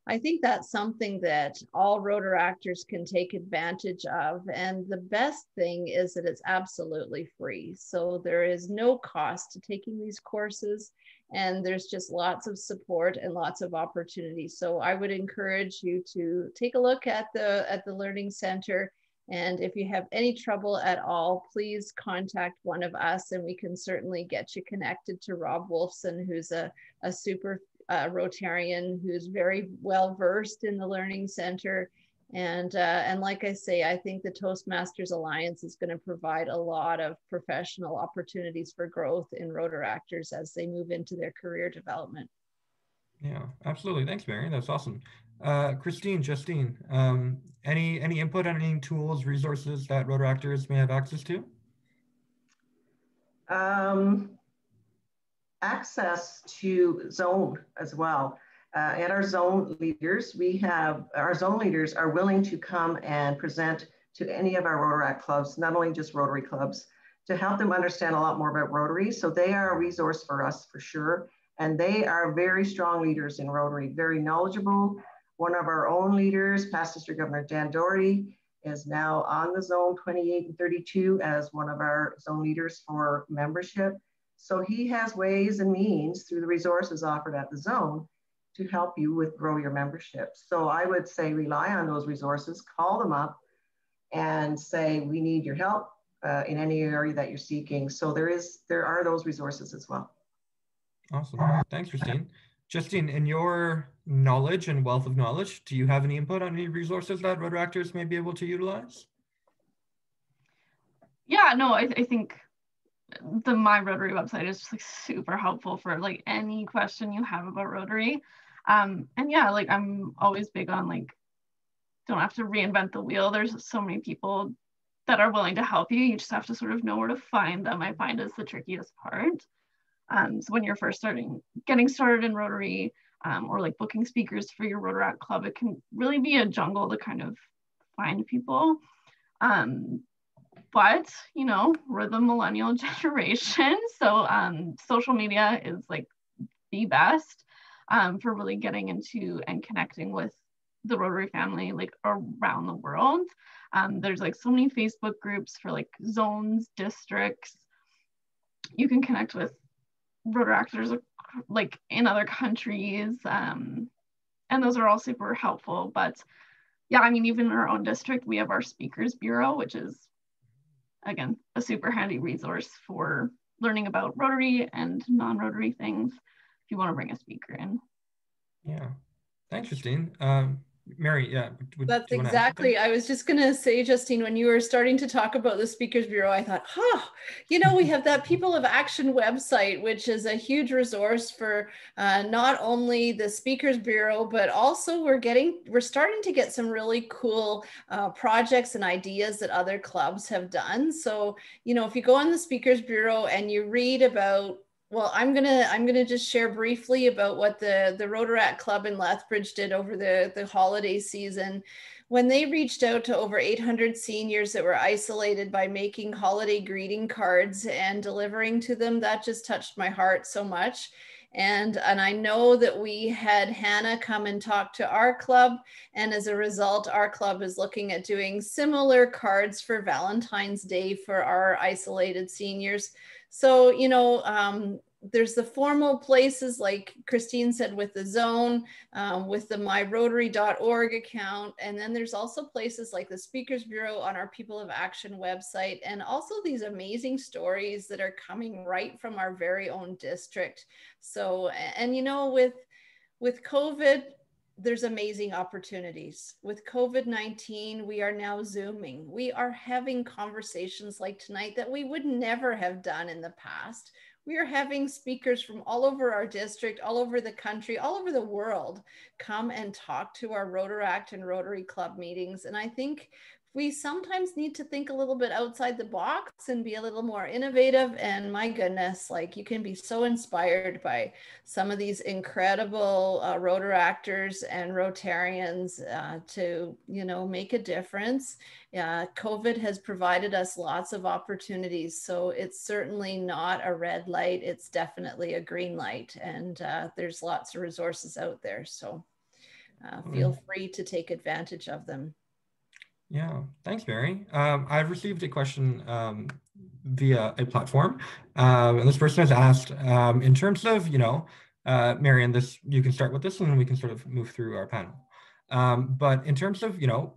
I think that's something that all Rotaractors can take advantage of. And the best thing is that it's absolutely free. So there is no cost to taking these courses, and there's just lots of support and lots of opportunities. So I would encourage you to take a look at the Learning Center. And if you have any trouble at all, please contact one of us, and we can certainly get you connected to Rob Wolfson, who's a super Rotarian who's very well versed in the Learning Center. And like I say, I think the Toastmasters Alliance is going to provide a lot of professional opportunities for growth in Rotaractors as they move into their career development. Yeah, absolutely. Thanks, Mary. That's awesome. Christine, Justine, any input on any tools, resources that Rotaractors may have access to? Access to zone as well. And our zone leaders, our zone leaders are willing to come and present to any of our Rotaract clubs, not only just Rotary clubs, to help them understand a lot more about Rotary. So they are a resource for us for sure. And they are very strong leaders in Rotary, very knowledgeable. One of our own leaders, Past District Governor Dan Doherty, is now on the zone 28 and 32 as one of our zone leaders for membership. So he has ways and means through the resources offered at the zone to help you with grow your membership. So I would say rely on those resources, call them up and say, we need your help in any area that you're seeking. So there are those resources as well. Awesome. Thanks, Justine. Justine, in your knowledge and wealth of knowledge, do you have any input on any resources that Rotaractors may be able to utilize? Yeah, no, I think the My Rotary website is just like super helpful for like any question you have about Rotary. And yeah, like I'm always big on like, don't have to reinvent the wheel. There's so many people that are willing to help you. You just have to sort of know where to find them, I find is the trickiest part. So when you're first getting started in Rotary, or like booking speakers for your Rotaract club, it can really be a jungle to kind of find people. But, you know, we're the millennial generation. So social media is like the best for really getting into and connecting with the Rotary family like around the world. There's like so many Facebook groups for like zones, districts. You can connect with Rotaractors like in other countries. And those are all super helpful. But yeah, I mean, even in our own district, we have our Speakers Bureau, which is, again, a super handy resource for learning about Rotary and non-Rotary things if you want to bring a speaker in. Yeah, thanks, Justine. Mary, yeah. That's exactly, I was just going to say, Justine, when you were starting to talk about the Speakers Bureau, I thought, you know, we have that People of Action website, which is a huge resource for not only the Speakers Bureau, but also we're starting to get some really cool projects and ideas that other clubs have done. So, you know, if you go on the Speakers Bureau and you read about, well, I'm gonna just share briefly about what the Rotaract Club in Lethbridge did over the holiday season. When they reached out to over 800 seniors that were isolated by making holiday greeting cards and delivering to them, that just touched my heart so much. And I know that we had Hannah come and talk to our club. And as a result, our club is looking at doing similar cards for Valentine's Day for our isolated seniors. So, you know, there's the formal places like Christine said with the zone, with the myrotary.org account. And then there's also places like the Speakers Bureau on our People of Action website. And also these amazing stories that are coming right from our very own district. So, and you know, with COVID, there's amazing opportunities. With COVID-19, we are now Zooming. We are having conversations like tonight that we would never have done in the past. We are having speakers from all over our district, all over the country, all over the world come and talk to our Rotaract and Rotary Club meetings. And I think we sometimes need to think a little bit outside the box and be a little more innovative. And my goodness, like, you can be so inspired by some of these incredible Rotaractors and Rotarians to, you know, make a difference. COVID has provided us lots of opportunities. So it's certainly not a red light. It's definitely a green light. And there's lots of resources out there. So feel free to take advantage of them. Yeah, thanks, Mary. I've received a question via a platform, and this person has asked, in terms of, you know, Mary, and this, you can start with this and then we can sort of move through our panel. But in terms of, you know,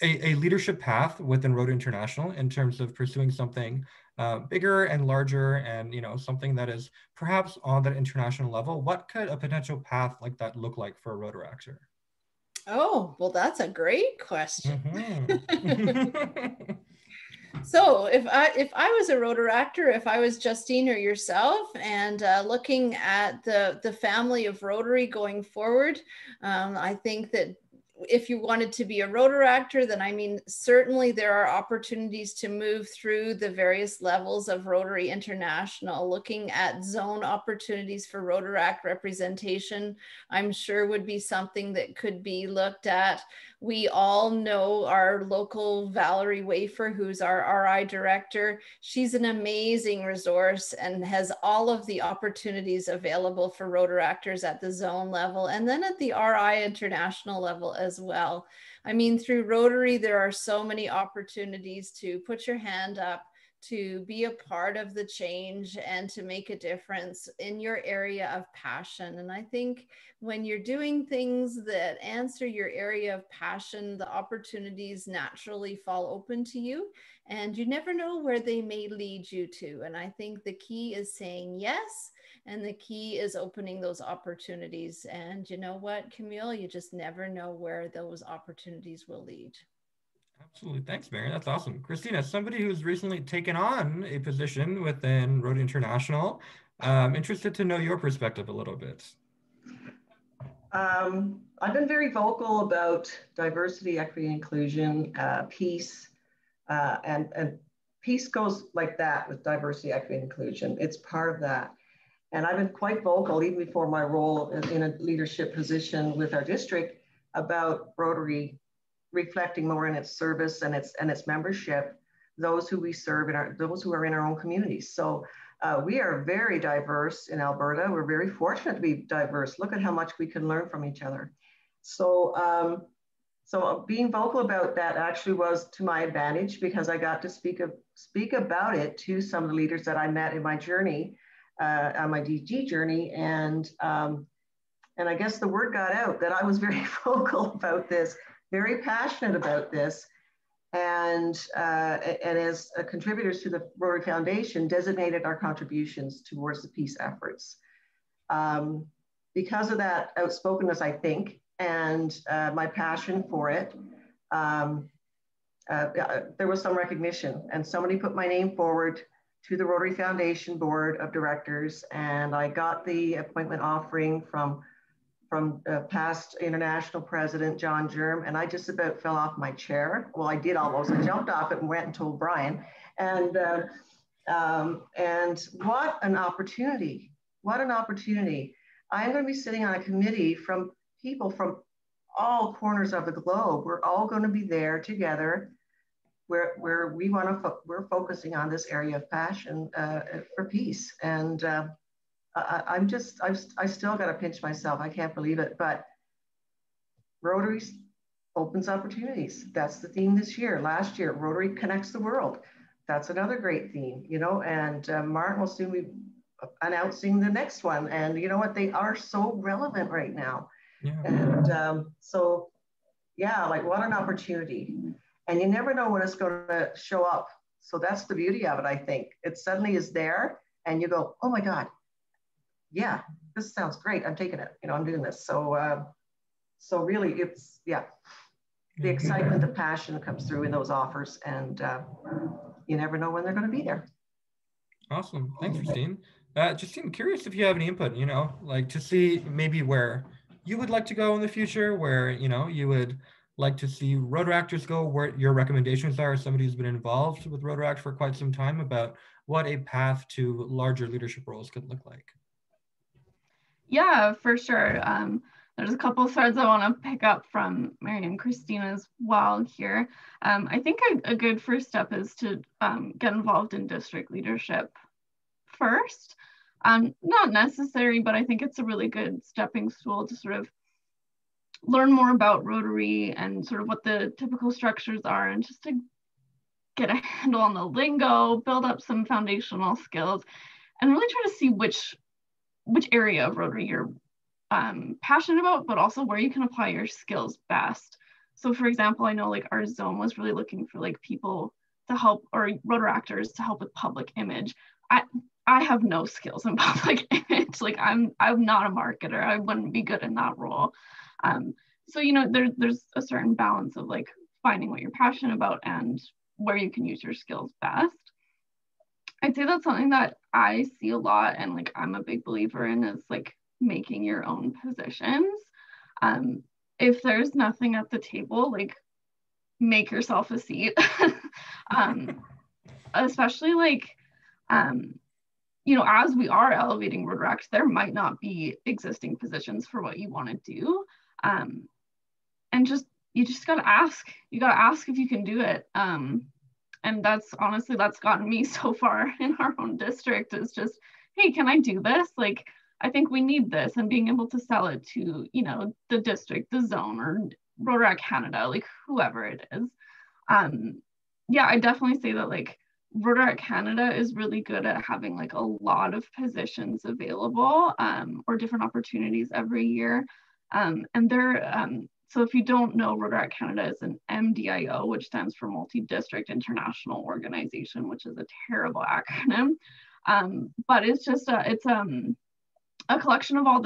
a leadership path within Rotary International, in terms of pursuing something bigger and larger and, you know, something that is perhaps on that international level, what could a potential path like that look like for a Rotaractor? Oh, well, that's a great question. Mm-hmm. So if I was a Rotaractor, if I was Justine or yourself, and looking at the family of Rotary going forward, I think that if you wanted to be a Rotaractor, then I mean, certainly there are opportunities to move through the various levels of Rotary International. Looking at zone opportunities for Rotaract representation, I'm sure would be something that could be looked at. We all know our local Valerie Wafer, who's our RI director. She's an amazing resource and has all of the opportunities available for Rotaractors at the zone level and then at the RI international level as well. I mean, through Rotary, there are so many opportunities to put your hand up, to be a part of the change and to make a difference in your area of passion. And I think when you're doing things that answer your area of passion, the opportunities naturally fall open to you and you never know where they may lead you to. And I think the key is saying yes. And the key is opening those opportunities. And you know what, Kamil, you just never know where those opportunities will lead. Absolutely. Thanks, Mary. That's awesome. Christina, somebody who's recently taken on a position within Rotary International, interested to know your perspective a little bit. I've been very vocal about diversity, equity, inclusion, peace, and peace goes like that with diversity, equity, and inclusion. It's part of that. And I've been quite vocal, even before my role in a leadership position with our district, about Rotary reflecting more in its service and its membership, those who we serve and those who are in our own communities. So we are very diverse in Alberta. We're very fortunate to be diverse. Look at how much we can learn from each other. So, so being vocal about that actually was to my advantage because I got to speak about it to some of the leaders that I met in my journey, on my DG journey, and I guess the word got out that I was very vocal about this, very passionate about this, and as contributors to the Rotary Foundation, designated our contributions towards the peace efforts. Because of that outspokenness, I think, and my passion for it, there was some recognition, and somebody put my name forward to the Rotary Foundation Board of Directors, and I got the appointment offering from past international president John Germ, and I just about fell off my chair. Well, I did almost. I jumped off it and went and told Brian. And what an opportunity! What an opportunity! I'm going to be sitting on a committee from people from all corners of the globe. We're all going to be there together, where we want to. We're focusing on this area of passion for peace and. I still got to pinch myself. I can't believe it, but Rotary opens opportunities. That's the theme this year. Last year, Rotary connects the world. That's another great theme, you know, and Martin will soon be announcing the next one. And you know what? They are so relevant right now. Yeah. And so, yeah, like what an opportunity. And you never know when it's going to show up. So that's the beauty of it, I think. It suddenly is there and you go, oh my God. Yeah, this sounds great. I'm taking it. You know, I'm doing this. So So really it's, yeah, the excitement, the passion comes through in those offers, and you never know when they're going to be there. Awesome. Thanks, Justine. Justine, curious if you have any input, like to see maybe where you would like to go in the future, where, you would like to see Rotaractors go, where your recommendations are as somebody who's been involved with Rotaract for quite some time, about what a path to larger leadership roles could look like. Yeah, for sure. There's a couple of threads I want to pick up from Mary and Christine as well here. I think a good first step is to get involved in district leadership first. Not necessary, but I think it's a really good stepping stool to sort of learn more about Rotary and sort of what the typical structures are, and just to get a handle on the lingo, build up some foundational skills, and really try to see which area of Rotary you're passionate about, but also where you can apply your skills best. So for example, I know like our zone was really looking for like people to help, or Rotaractors to help with public image. I have no skills in public image. Like I'm not a marketer. I wouldn't be good in that role. So, there's a certain balance of like finding what you're passionate about and where you can use your skills best. I'd say that's something that I see a lot, and like I'm a big believer in, is like making your own positions. If there's nothing at the table, like make yourself a seat. Especially like, as we are elevating Rotaract, there might not be existing positions for what you want to do. And you just got to ask. You got to ask if you can do it. And that's gotten me so far in our own district, is just, hey, can I do this? Like, I think we need this, and being able to sell it to, the district, the zone, or Rotaract Canada, like whoever it is. Yeah, I definitely say that like Rotaract Canada is really good at having like a lot of positions available, or different opportunities every year. And they're, so if you don't know, Rotaract Canada is an MDIO, which stands for Multi-District International Organization, which is a terrible acronym. But it's just it's a collection of I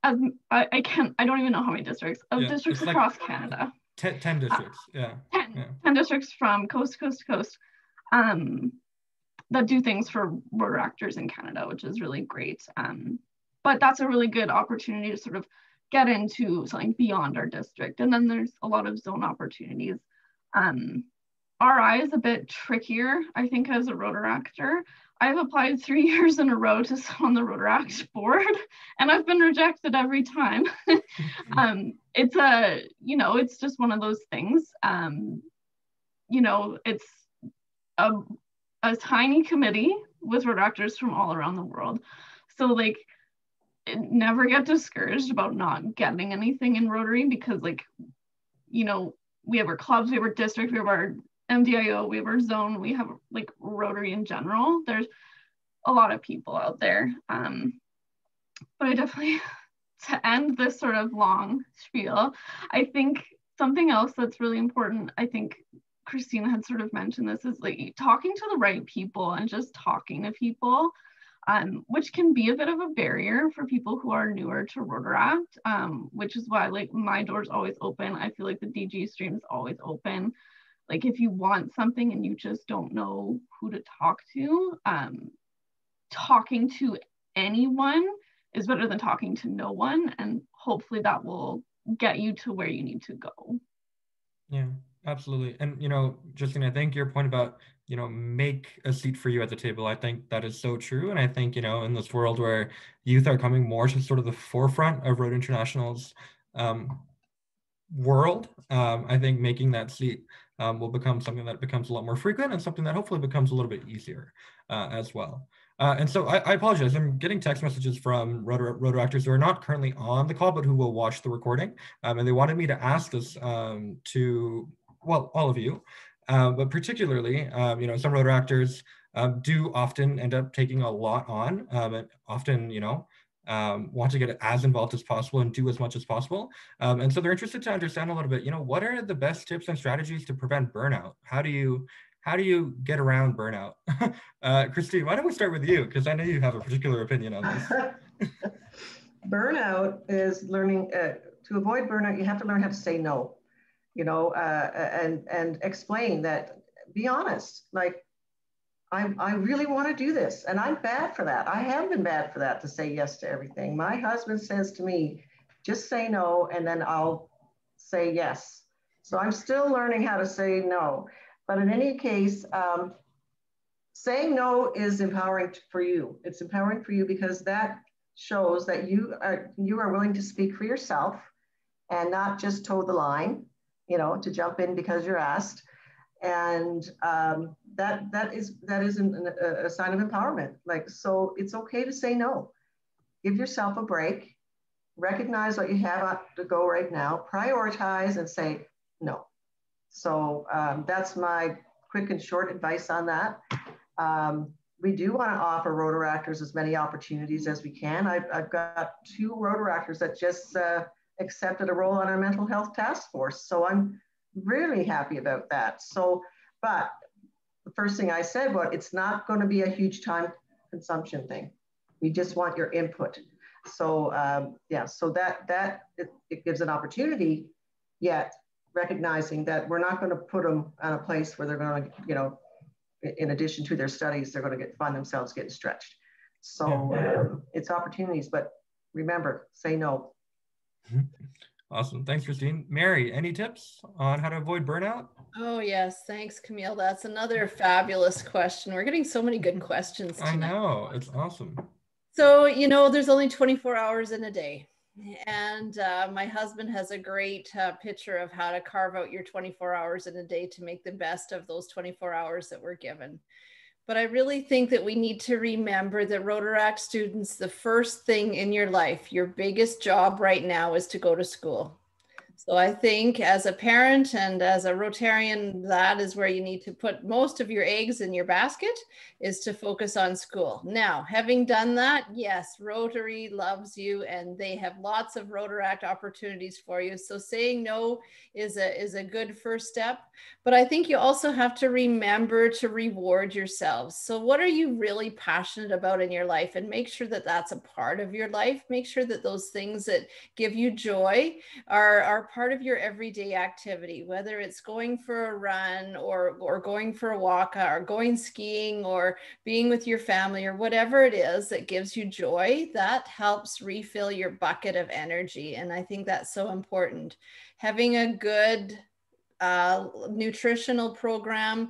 don't even know how many districts districts across like Canada. 10 districts, 10 districts from coast to coast to coast, that do things for Rotaractors in Canada, which is really great. But that's a really good opportunity to sort of get into something beyond our district. And then there's a lot of zone opportunities. RI is a bit trickier, I think, as a Rotaractor. I've applied 3 years in a row to sit on the Rotaract board, and I've been rejected every time. It's just one of those things. It's a tiny committee with Rotaractors from all around the world. So like, never get discouraged about not getting anything in Rotary, because like, we have our clubs, we have our district, we have our MDIO, we have our zone, we have like Rotary in general. There's a lot of people out there. But I definitely, to end this sort of long spiel, I think something else that's really important, I think Christina had sort of mentioned this, is like talking to the right people and just talking to people, which can be a bit of a barrier for people who are newer to Rotaract, which is why like my door's always open. I feel like the DG stream is always open. Like if you want something and you just don't know who to talk to, talking to anyone is better than talking to no one, and hopefully that will get you to where you need to go. Yeah, absolutely. And, Justine, I think your point about, make a seat for you at the table, I think that is so true. And I think, in this world where youth are coming more to sort of the forefront of Rotary International's world, I think making that seat will become something that becomes a lot more frequent, and something that hopefully becomes a little bit easier as well. And so I apologize. I'm getting text messages from Rotaractors who are not currently on the call, but who will watch the recording. And they wanted me to ask this to, well, all of you, but particularly, some Rotaractors do often end up taking a lot on, and often, want to get as involved as possible and do as much as possible. And so they're interested to understand a little bit, what are the best tips and strategies to prevent burnout? How do you get around burnout? Christine, why don't we start with you? Because I know you have a particular opinion on this. Burnout is learning to avoid burnout, you have to learn how to say no, and explain that, be honest, like, I really want to do this, and I'm bad for that. I have been bad for that, to say yes to everything. My husband says to me, just say no, and then I'll say yes. So I'm still learning how to say no. But in any case, saying no is empowering for you. It's empowering for you because that shows that you are willing to speak for yourself and not just toe the line, to jump in because you're asked. And that is a sign of empowerment. Like, so it's okay to say no. Give yourself a break. Recognize what you have to go right now. Prioritize and say no. So that's my quick and short advice on that. We do want to offer Rotaractors as many opportunities as we can. I've got 2 Rotaractors that just accepted a role on our mental health task force. So I'm really happy about that. So, but the first thing I said, well, it's not going to be a huge time consumption thing. We just want your input. So yeah, so that it gives an opportunity, yet recognizing that we're not going to put them on a place where they're going to, in addition to their studies, they're going to find themselves getting stretched. So it's opportunities, but remember, say no. Awesome. Thanks, Justine. Mary, any tips on how to avoid burnout? Oh, yes. Thanks, Kamil. That's another fabulous question. We're getting so many good questions tonight. I know. It's awesome. So, there's only 24 hours in a day. And my husband has a great picture of how to carve out your 24 hours in a day to make the best of those 24 hours that we're given. But I really think that we need to remember that Rotaract students, the first thing in your life, your biggest job right now is to go to school. So I think as a parent and as a Rotarian, that is where you need to put most of your eggs in your basket, is to focus on school. Now, having done that, yes, Rotary loves you and they have lots of Rotaract opportunities for you. So saying no is a good first step. But I think you also have to remember to reward yourselves. So what are you really passionate about in your life? And make sure that that's a part of your life. Make sure that those things that give you joy are part of your everyday activity, whether it's going for a run or going for a walk or going skiing or being with your family or whatever it is that gives you joy. That helps refill your bucket of energy. And I think that's so important. Having a good nutritional program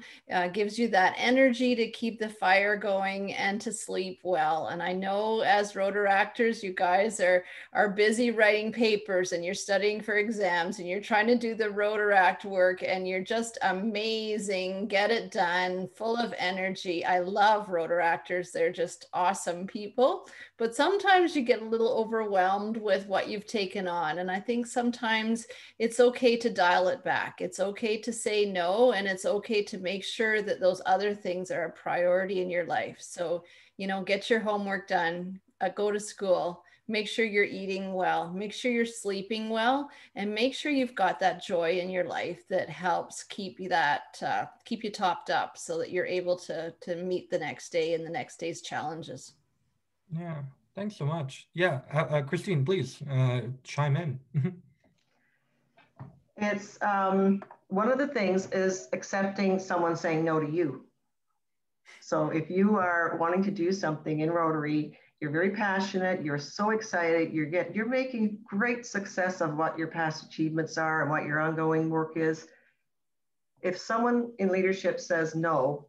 gives you that energy to keep the fire going and to sleep well. And I know as Rotaractors, you guys are busy writing papers and you're studying for exams and you're trying to do the Rotaract work and you're just amazing, get it done, full of energy. I love Rotaractors. They're just awesome people. But sometimes you get a little overwhelmed with what you've taken on. And I think sometimes it's okay to dial it back. It's okay to say no, and it's okay to make sure that those other things are a priority in your life. So, get your homework done, go to school, make sure you're eating well, make sure you're sleeping well, and make sure you've got that joy in your life that helps keep you topped up so that you're able to meet the next day and the next day's challenges. Yeah, thanks so much. Yeah, Christine, please chime in. It's one of the things is accepting someone saying no to you. So if you are wanting to do something in Rotary, you're very passionate, you're so excited, you're making great success of what your past achievements are and what your ongoing work is. If someone in leadership says no,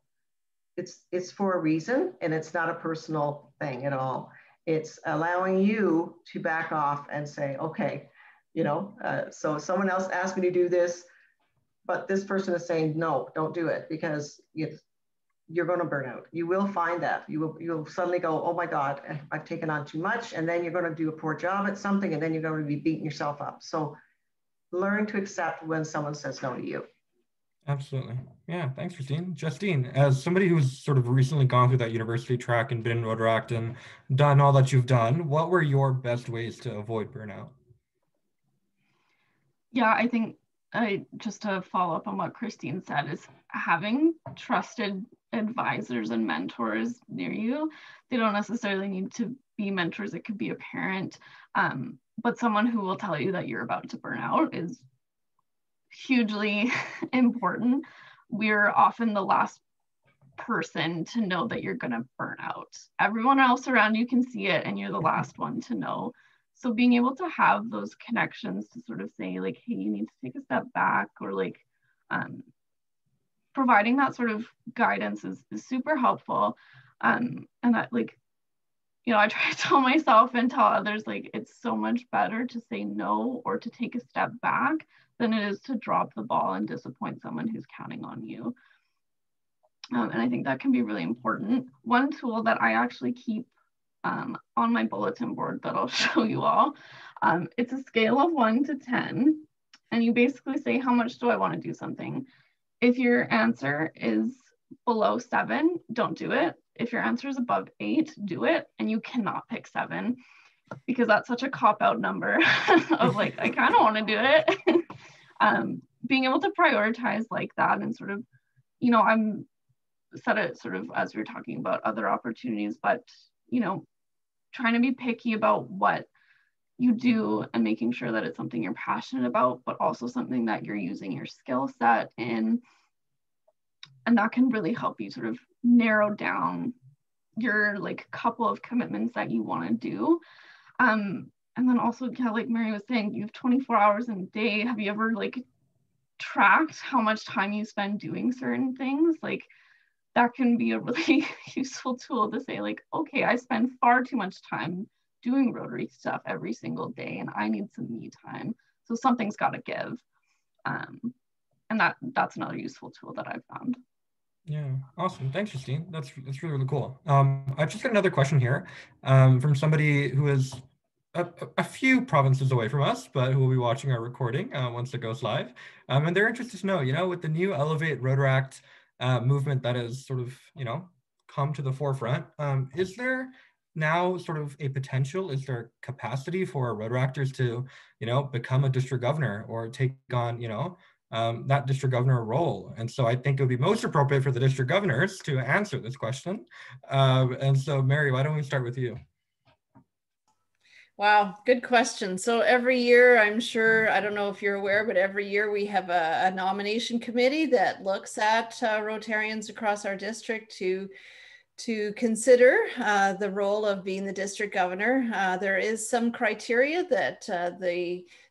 it's for a reason, and it's not a personal thing at all. It's allowing you to back off and say, okay, so someone else asked me to do this, but this person is saying, no, don't do it, because you're going to burn out. You will find that. You'll suddenly go, oh my God, I've taken on too much. And then you're going to do a poor job at something, and then you're going to be beating yourself up. So learn to accept when someone says no to you. Absolutely. Yeah, thanks, Justine. Justine, as somebody who's sort of recently gone through that university track and been in Rotaract and done all that you've done, what were your best ways to avoid burnout? Yeah, I think just to follow up on what Christine said is having trusted advisors and mentors near you. They don't necessarily need to be mentors. It could be a parent. but someone who will tell you that you're about to burn out is hugely important. We're often the last person to know that you're going to burn out. Everyone else around you can see it, and you're the last one to know. So being able to have those connections to sort of say like, hey, you need to take a step back, or like providing that sort of guidance is super helpful. And that, like, you know, I try to tell myself and tell others, like, it's so much better to say no or to take a step back than it is to drop the ball and disappoint someone who's counting on you. And I think that can be really important. One tool that I actually keep on my bulletin board that I'll show you all, it's a scale of 1 to 10. And you basically say, how much do I want to do something? If your answer is below 7, don't do it. If your answer is above 8, do it. And you cannot pick 7, because that's such a cop-out number of like, I kind of want to do it. Being able to prioritize like that, and sort of, you know, I'm said it sort of as we were talking about other opportunities, but, you know, trying to be picky about what you do and making sure that it's something you're passionate about, but also something that you're using your skill set in. And that can really help you sort of narrow down your like couple of commitments that you want to do. And then also, kind of like Mary was saying, you have 24 hours in a day. Have you ever like tracked how much time you spend doing certain things? Like, that can be a really useful tool to say like, okay, I spend far too much time doing Rotary stuff every single day, and I need some me time. So something's got to give. And that's another useful tool that I've found. Yeah, awesome. Thanks, Justine. That's really, really cool. I've just got another question here from somebody who is a few provinces away from us, but who will be watching our recording once it goes live. And they're interested to know, you know, with the new Elevate Rotaract movement that has sort of, you know, come to the forefront, is there now sort of a potential, is there capacity for Rotaractors to, you know, become a district governor or take on, you know, that district governor role? And so I think it would be most appropriate for the district governors to answer this question. And so Mary, why don't we start with you? Wow, good question. So every year, I'm sure, I don't know if you're aware, but every year we have a nomination committee that looks at Rotarians across our district to consider the role of being the district governor. There is some criteria that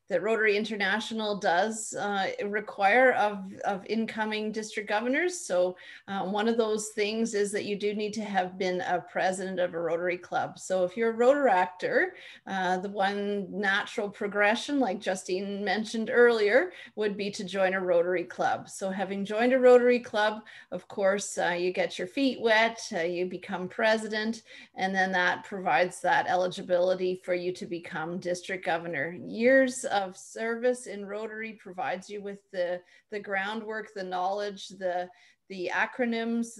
that Rotary International does require of incoming district governors. So one of those things is that you do need to have been a president of a Rotary club. So if you're a Rotaractor, the one natural progression, like Justine mentioned earlier, would be to join a Rotary club. So having joined a Rotary club, of course, you get your feet wet, you become president, and then that provides that eligibility for you to become district governor. Years of service in Rotary provides you with the groundwork, the knowledge, the acronyms,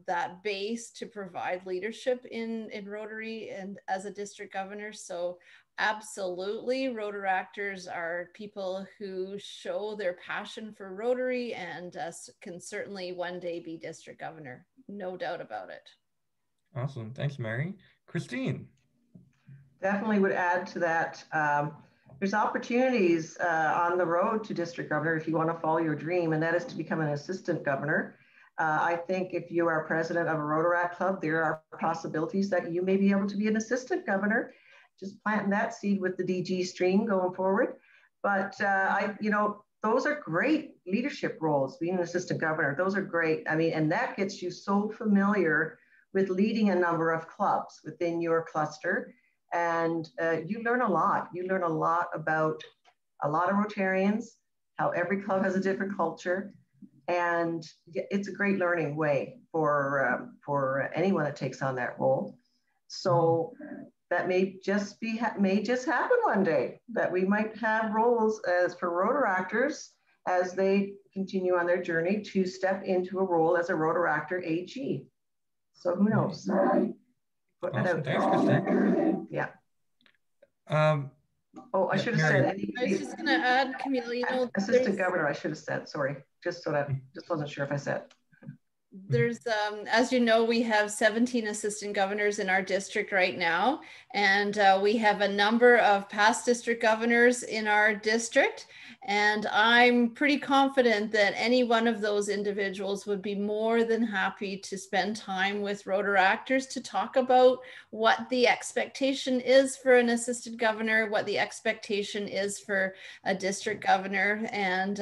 that base to provide leadership in Rotary and as a district governor. So absolutely, Rotaractors are people who show their passion for Rotary and can certainly one day be district governor. No doubt about it. Awesome. Thanks, Mary. Christine. Definitely would add to that. There's opportunities on the road to district governor if you want to follow your dream, and that is to become an assistant governor. I think if you are president of a Rotaract club, there are possibilities that you may be able to be an assistant governor, just planting that seed with the DG stream going forward. But you know, those are great leadership roles, being an assistant governor, those are great. I mean, and that gets you so familiar with leading a number of clubs within your cluster. And you learn a lot. You learn a lot about a lot of Rotarians, how every club has a different culture. And it's a great learning way for anyone that takes on that role. So that may just happen one day, that we might have roles as for Rotaractors as they continue on their journey to step into a role as a Rotaractor AG. So who knows? Awesome. Thanks, Christine. Yeah. Oh, I should have said. I was just going to add, Kamil, you know, assistant governor, I should have said, sorry, just so that, just wasn't sure if I said. There's, as you know, we have 17 assistant governors in our district right now, and we have a number of past district governors in our district. And I'm pretty confident that any one of those individuals would be more than happy to spend time with Rotaractors to talk about what the expectation is for an assistant governor, what the expectation is for a district governor, and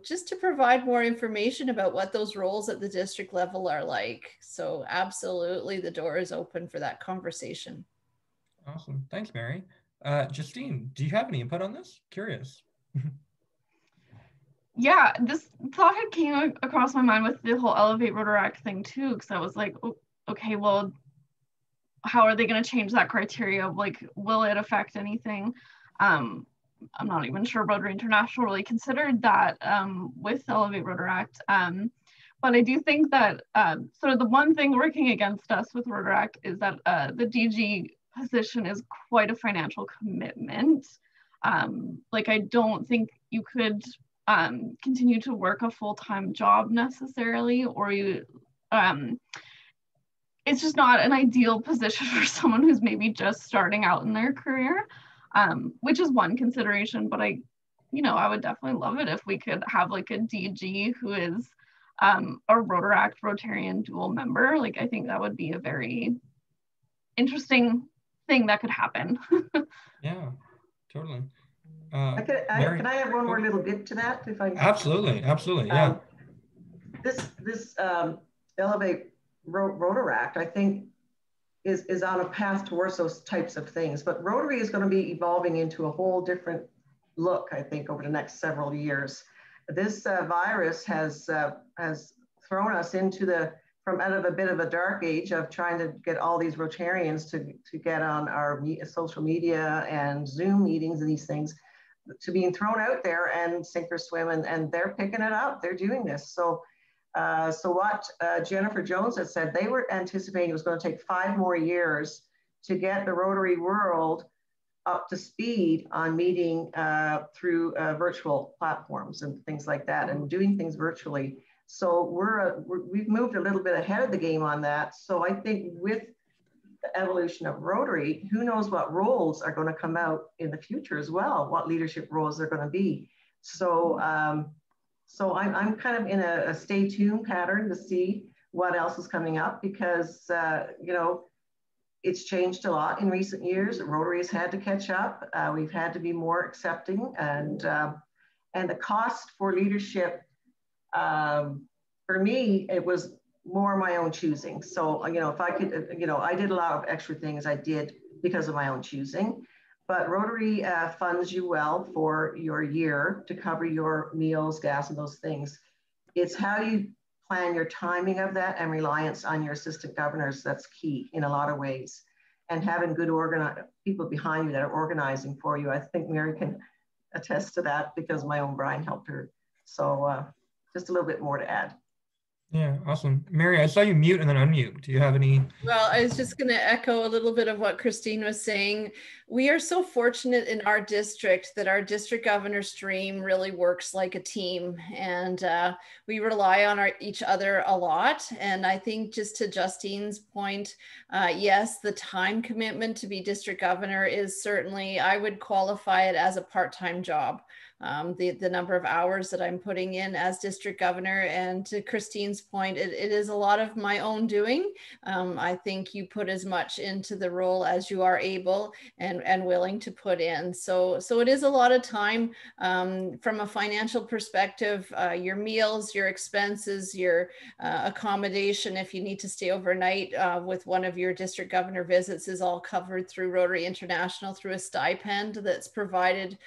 just to provide more information about what those roles at the district level are like. So absolutely, the door is open for that conversation. Awesome. Thanks, Mary. Justine, do you have any input on this? Curious. Yeah, this thought had came across my mind with the whole Elevate Rotaract thing too, because I was like, oh, okay, well, how are they going to change that criteria? Like, will it affect anything? I'm not even sure Rotary International really considered that with Elevate Rotaract. But I do think that sort of the one thing working against us with Rotaract is that the DG position is quite a financial commitment. Like, I don't think you could continue to work a full-time job necessarily, or you, it's just not an ideal position for someone who's maybe just starting out in their career, which is one consideration. But I would definitely love it if we could have like a DG who is a Rotaract Rotarian dual member. Like, I think that would be a very interesting thing that could happen. Yeah, totally. Can I add one more little bit to that? If I absolutely, yeah. This Elevate Rotaract, I think, is on a path towards those types of things. But Rotary is going to be evolving into a whole different look, I think, over the next several years. This virus has thrown us into from out of a bit of a dark age of trying to get all these Rotarians to get on our social media and Zoom meetings and these things, to being thrown out there and sink or swim, and they're picking it up. They're doing this. So what Jennifer Jones has said, they were anticipating it was going to take 5 more years to get the Rotary world up to speed on meeting through virtual platforms and things like that, and doing things virtually. So we've moved a little bit ahead of the game on that. So I think with the evolution of Rotary, who knows what roles are going to come out in the future as well, what leadership roles are going to be. So so I'm kind of in a stay tuned pattern to see what else is coming up, because it's changed a lot in recent years. Rotary has had to catch up. We've had to be more accepting, and the cost for leadership, for me, it was more my own choosing. So, if I could, I did a lot of extra things I did because of my own choosing, but Rotary funds you well for your year to cover your meals, gas, and those things. It's how you plan your timing of that and reliance on your assistant governors that's key in a lot of ways. And having good people behind you that are organizing for you. I think Mary can attest to that, because my own Brian helped her. So just a little bit more to add. Yeah, awesome. Mary, I saw you mute and then unmute. Do you have any? Well, I was just going to echo a little bit of what Christine was saying. We are so fortunate in our district that our district governor stream really works like a team, and we rely on each other a lot. And I think, just to Justine's point, yes, the time commitment to be district governor is certainly, I would qualify it as a part-time job. The number of hours that I'm putting in as district governor, and to Christine's point, it is a lot of my own doing. I think you put as much into the role as you are able and willing to put in. So it is a lot of time. From a financial perspective, your meals, your expenses, your accommodation, if you need to stay overnight with one of your district governor visits, is all covered through Rotary International through a stipend that's provided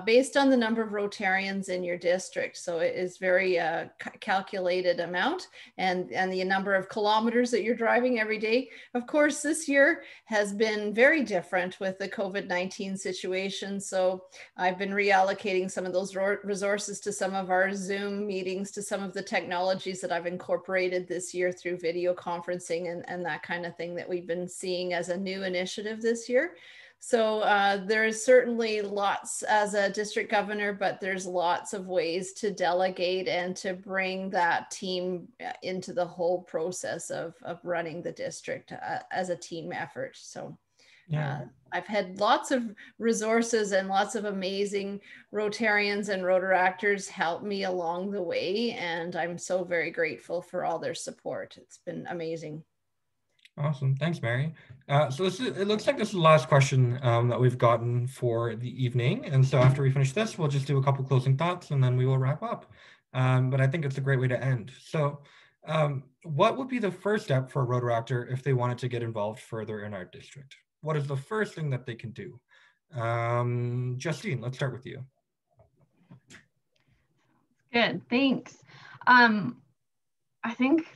based on the number of Rotarians in your district. So it is very calculated amount, and the number of kilometers that you're driving every day. Of course, this year has been very different with the COVID-19 situation. So I've been reallocating some of those resources to some of our Zoom meetings, to some of the technologies that I've incorporated this year through video conferencing and that kind of thing that we've been seeing as a new initiative this year. So there is certainly lots as a district governor, but there's lots of ways to delegate and to bring that team into the whole process of running the district as a team effort. So Yeah. I've had lots of resources and lots of amazing Rotarians and Rotaractors help me along the way. And I'm so very grateful for all their support. It's been amazing. Awesome. Thanks, Mary. So it looks like this is the last question that we've gotten for the evening. And so after we finish this, we'll just do a couple closing thoughts and then we will wrap up. But I think it's a great way to end. So what would be the first step for a Rotaractor if they wanted to get involved further in our district? What is the first thing that they can do? Justine, let's start with you. Good, thanks. I think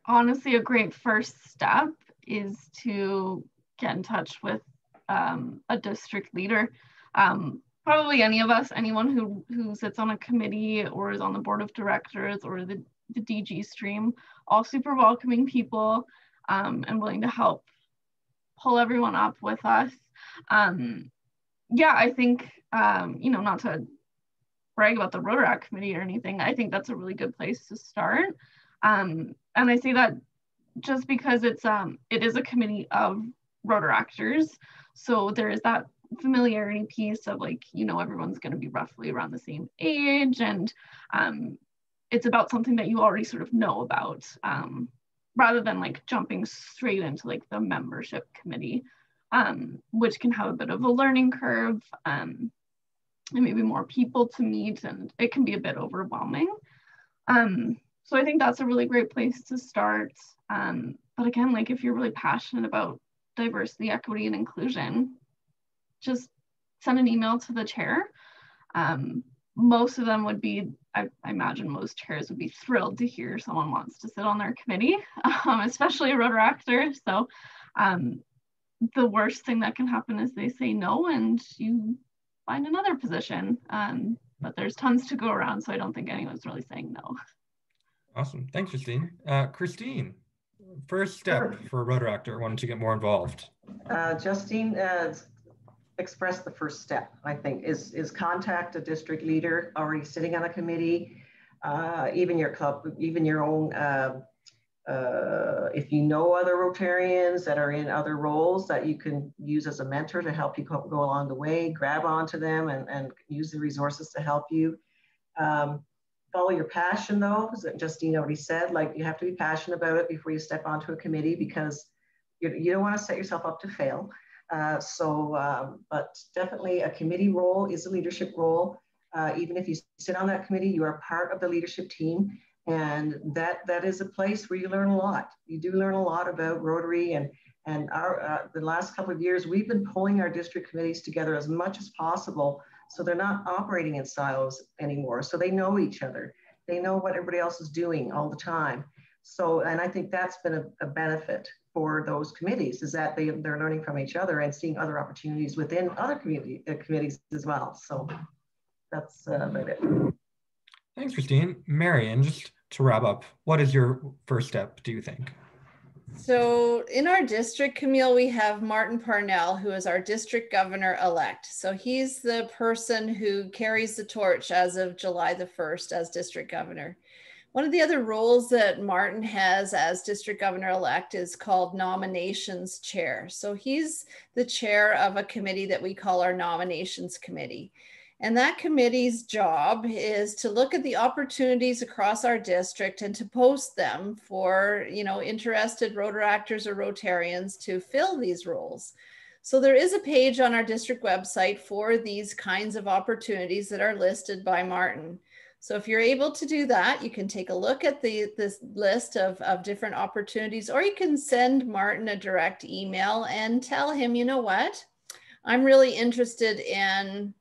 honestly, a great first step is to get in touch with a district leader. Probably any of us, anyone who sits on a committee or is on the board of directors or the DG stream, all super welcoming people and willing to help pull everyone up with us. Yeah, I think, you know, not to brag about the Rotaract committee or anything, I think that's a really good place to start. And I say that just because it is a committee of Rotaractors. So there is that familiarity piece of like, you know, everyone's going to be roughly around the same age, and it's about something that you already sort of know about, rather than like jumping straight into like the membership committee, which can have a bit of a learning curve, and maybe more people to meet, and it can be a bit overwhelming. So I think that's a really great place to start. But again, like if you're really passionate about diversity, equity, and inclusion, just send an email to the chair. Most of them would be, I imagine most chairs would be thrilled to hear someone wants to sit on their committee, especially a Rotaractor. So the worst thing that can happen is they say no and you find another position. But there's tons to go around, so I don't think anyone's really saying no. Awesome. Thanks, Justine. Christine, first step for a Rotaractor wanting to get more involved. Justine expressed the first step, I think, is contact a district leader already sitting on a committee, even your club, even your own, if you know other Rotarians that are in other roles that you can use as a mentor to help you go along the way, grab onto them and use the resources to help you. Follow your passion though, as Justine already said, like you have to be passionate about it before you step onto a committee, because you don't want to set yourself up to fail. But definitely a committee role is a leadership role. Even if you sit on that committee, you are part of the leadership team. And that is a place where you learn a lot. You do learn a lot about Rotary, and the last couple of years, we've been pulling our district committees together as much as possible. So they're not operating in silos anymore. So they know each other. They know what everybody else is doing all the time. So, and I think that's been a benefit for those committees, is that they're learning from each other and seeing other opportunities within other committees as well. So that's about it. Thanks, Christine. Marion, just to wrap up, what is your first step, do you think? So in our district, Kamil, we have Martin Parnell, who is our district governor-elect. So he's the person who carries the torch as of July the 1st as district governor. One of the other roles that Martin has as district governor-elect is called nominations chair. So he's the chair of a committee that we call our nominations committee. And that committee's job is to look at the opportunities across our district and to post them for, you know, interested Rotaractors or Rotarians to fill these roles. So there is a page on our district website for these kinds of opportunities that are listed by Martin. So if you're able to do that, you can take a look at this list of different opportunities, or you can send Martin a direct email and tell him, you know what, I'm really interested in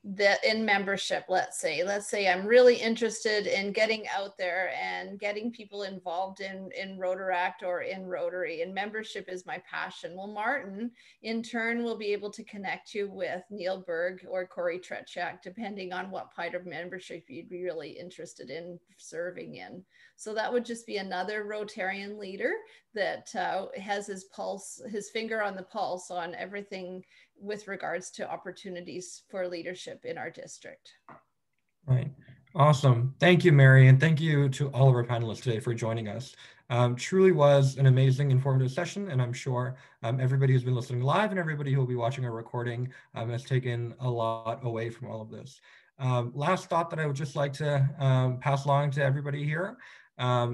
that in membership, let's say I'm really interested in getting out there and getting people involved in Rotaract or in Rotary, and membership is my passion. Well, Martin in turn will be able to connect you with Neil Berg or Corey Trechak, depending on what part of membership you'd be really interested in serving in. So that would just be another Rotarian leader that has his finger on the pulse on everything with regards to opportunities for leadership in our district. Right. Awesome. Thank you, Mary, and thank you to all of our panelists today for joining us. Truly was an amazing, informative session, and I'm sure everybody who's been listening live and everybody who will be watching our recording has taken a lot away from all of this. Last thought that I would just like to pass along to everybody here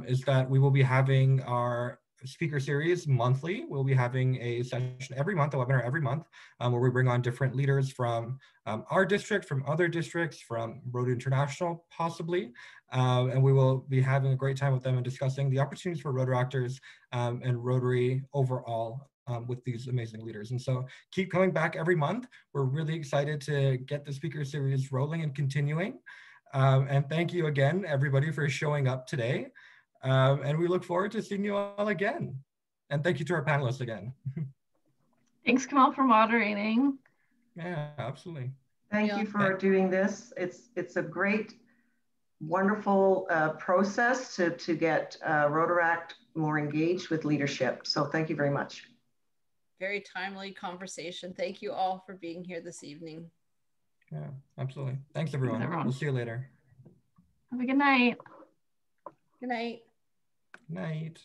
is that we will be having our speaker series monthly. We'll be having a session every month, a webinar every month, where we bring on different leaders from our district, from other districts, from Rotary International, possibly. And we will be having a great time with them and discussing the opportunities for Rotaractors and Rotary overall with these amazing leaders. And so keep coming back every month. We're really excited to get the speaker series rolling and continuing. And thank you again, everybody, for showing up today. And we look forward to seeing you all again. And thank you to our panelists again. Thanks, Kamil, for moderating. Yeah, absolutely. Thank you for doing this. It's a great, wonderful process to get Rotaract more engaged with leadership. So thank you very much. Very timely conversation. Thank you all for being here this evening. Yeah, absolutely. Thanks, everyone. Thanks, everyone. We'll see you later. Have a good night. Good night. Night.